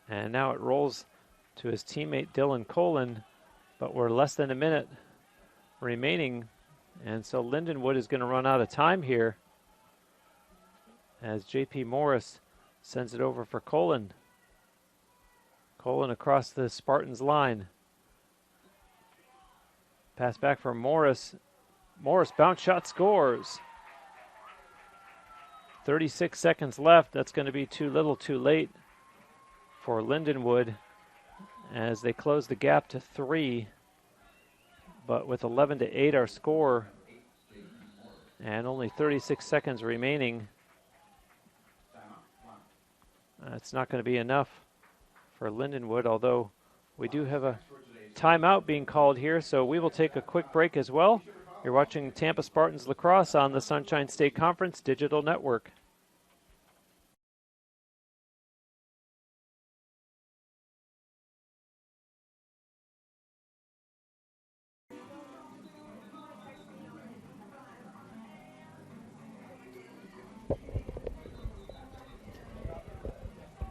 And now it rolls to his teammate Dylan Colin, but we're less than a minute remaining, and so Lindenwood is going to run out of time here as J.P. Morris sends it over for Colin. Colin across the Spartans line. Pass back for Morris. Morris bounce shot, scores. 36 seconds left. That's going to be too little too late for Lindenwood as they close the gap to 3. But with 11-8 our score and only 36 seconds remaining, it's not going to be enough for Lindenwood, although we do have a timeout being called here, so we will take a quick break as well. You're watching Tampa Spartans Lacrosse on the Sunshine State Conference Digital Network.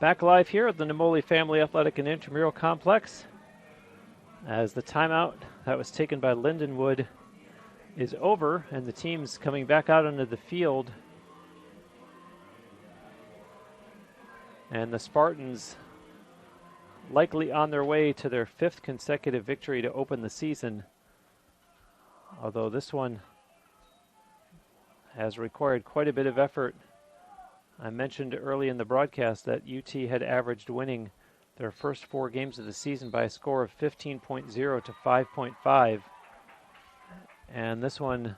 Back live here at the Namoli Family Athletic and Intramural Complex as the timeout that was taken by Lindenwood is over and the team's coming back out onto the field. And the Spartans likely on their way to their 5th consecutive victory to open the season. Although this one has required quite a bit of effort. I mentioned early in the broadcast that UT had averaged winning their first 4 games of the season by a score of 15.0 to 5.5. And this one,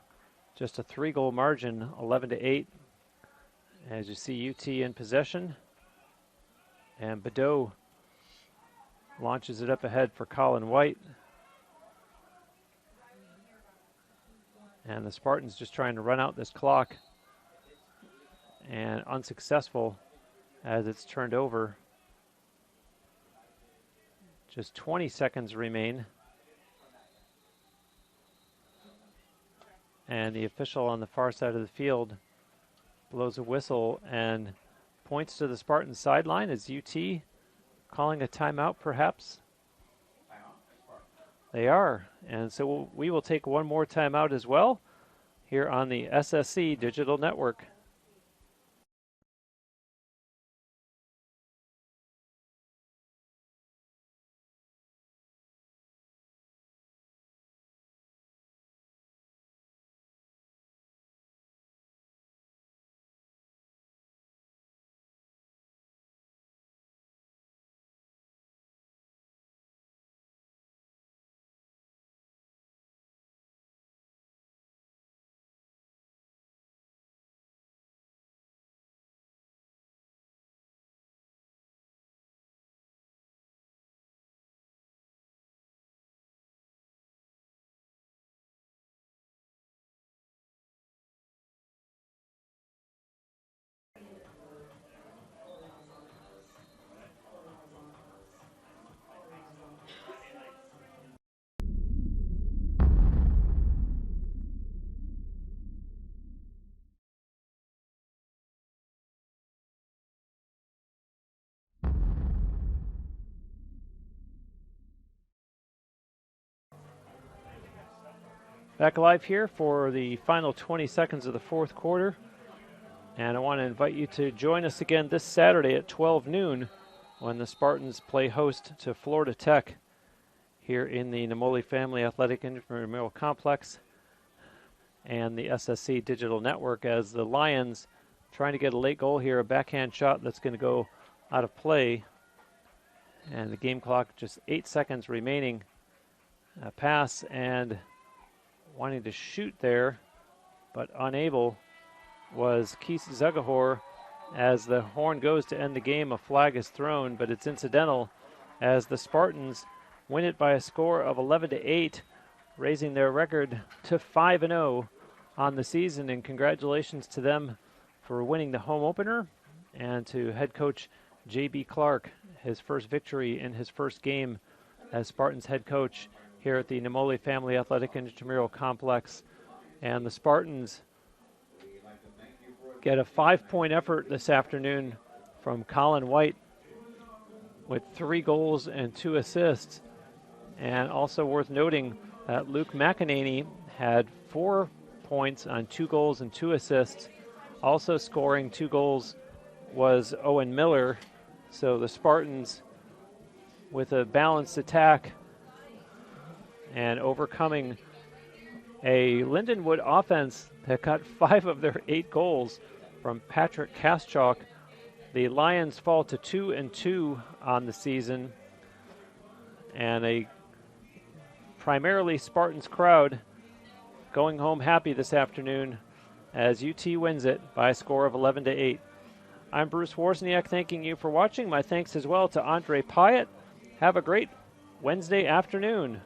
just a 3-goal margin, 11 to 8. As you see UT in possession. And Badeau launches it up ahead for Colin White. And the Spartans just trying to run out this clock. And unsuccessful as it's turned over. Just 20 seconds remain. And the official on the far side of the field blows a whistle and points to the Spartans sideline. Is UT calling a timeout perhaps? They are. And so we will take one more timeout as well here on the SSC Digital Network. Back live here for the final 20 seconds of the 4th quarter. And I want to invite you to join us again this Saturday at 12 noon when the Spartans play host to Florida Tech here in the Namoli Family Athletic Intramural Complex and the SSC Digital Network, as the Lions trying to get a late goal here, a backhand shot that's going to go out of play. And the game clock, just 8 seconds remaining. A pass and wanting to shoot there, but unable, was Keith Zugahor. As the horn goes to end the game, a flag is thrown, but it's incidental as the Spartans win it by a score of 11 to 8, raising their record to 5-0 on the season. And congratulations to them for winning the home opener, and to head coach J.B. Clark, his first victory in his first game as Spartans head coach here at the Namoli Family Athletic and Intramural Complex. And the Spartans get a 5-point effort this afternoon from Colin White with 3 goals and 2 assists. And also worth noting that Luke McEnany had 4 points on 2 goals and 2 assists. Also scoring 2 goals was Owen Miller. So the Spartans, with a balanced attack and overcoming a Lindenwood offense that got 5 of their 8 goals from Patrick Kaschalk. The Lions fall to 2-2 on the season, and a primarily Spartans crowd going home happy this afternoon as UT wins it by a score of 11 to 8. I'm Bruce Wozniak, thanking you for watching. My thanks as well to Andre Pyatt. Have a great Wednesday afternoon.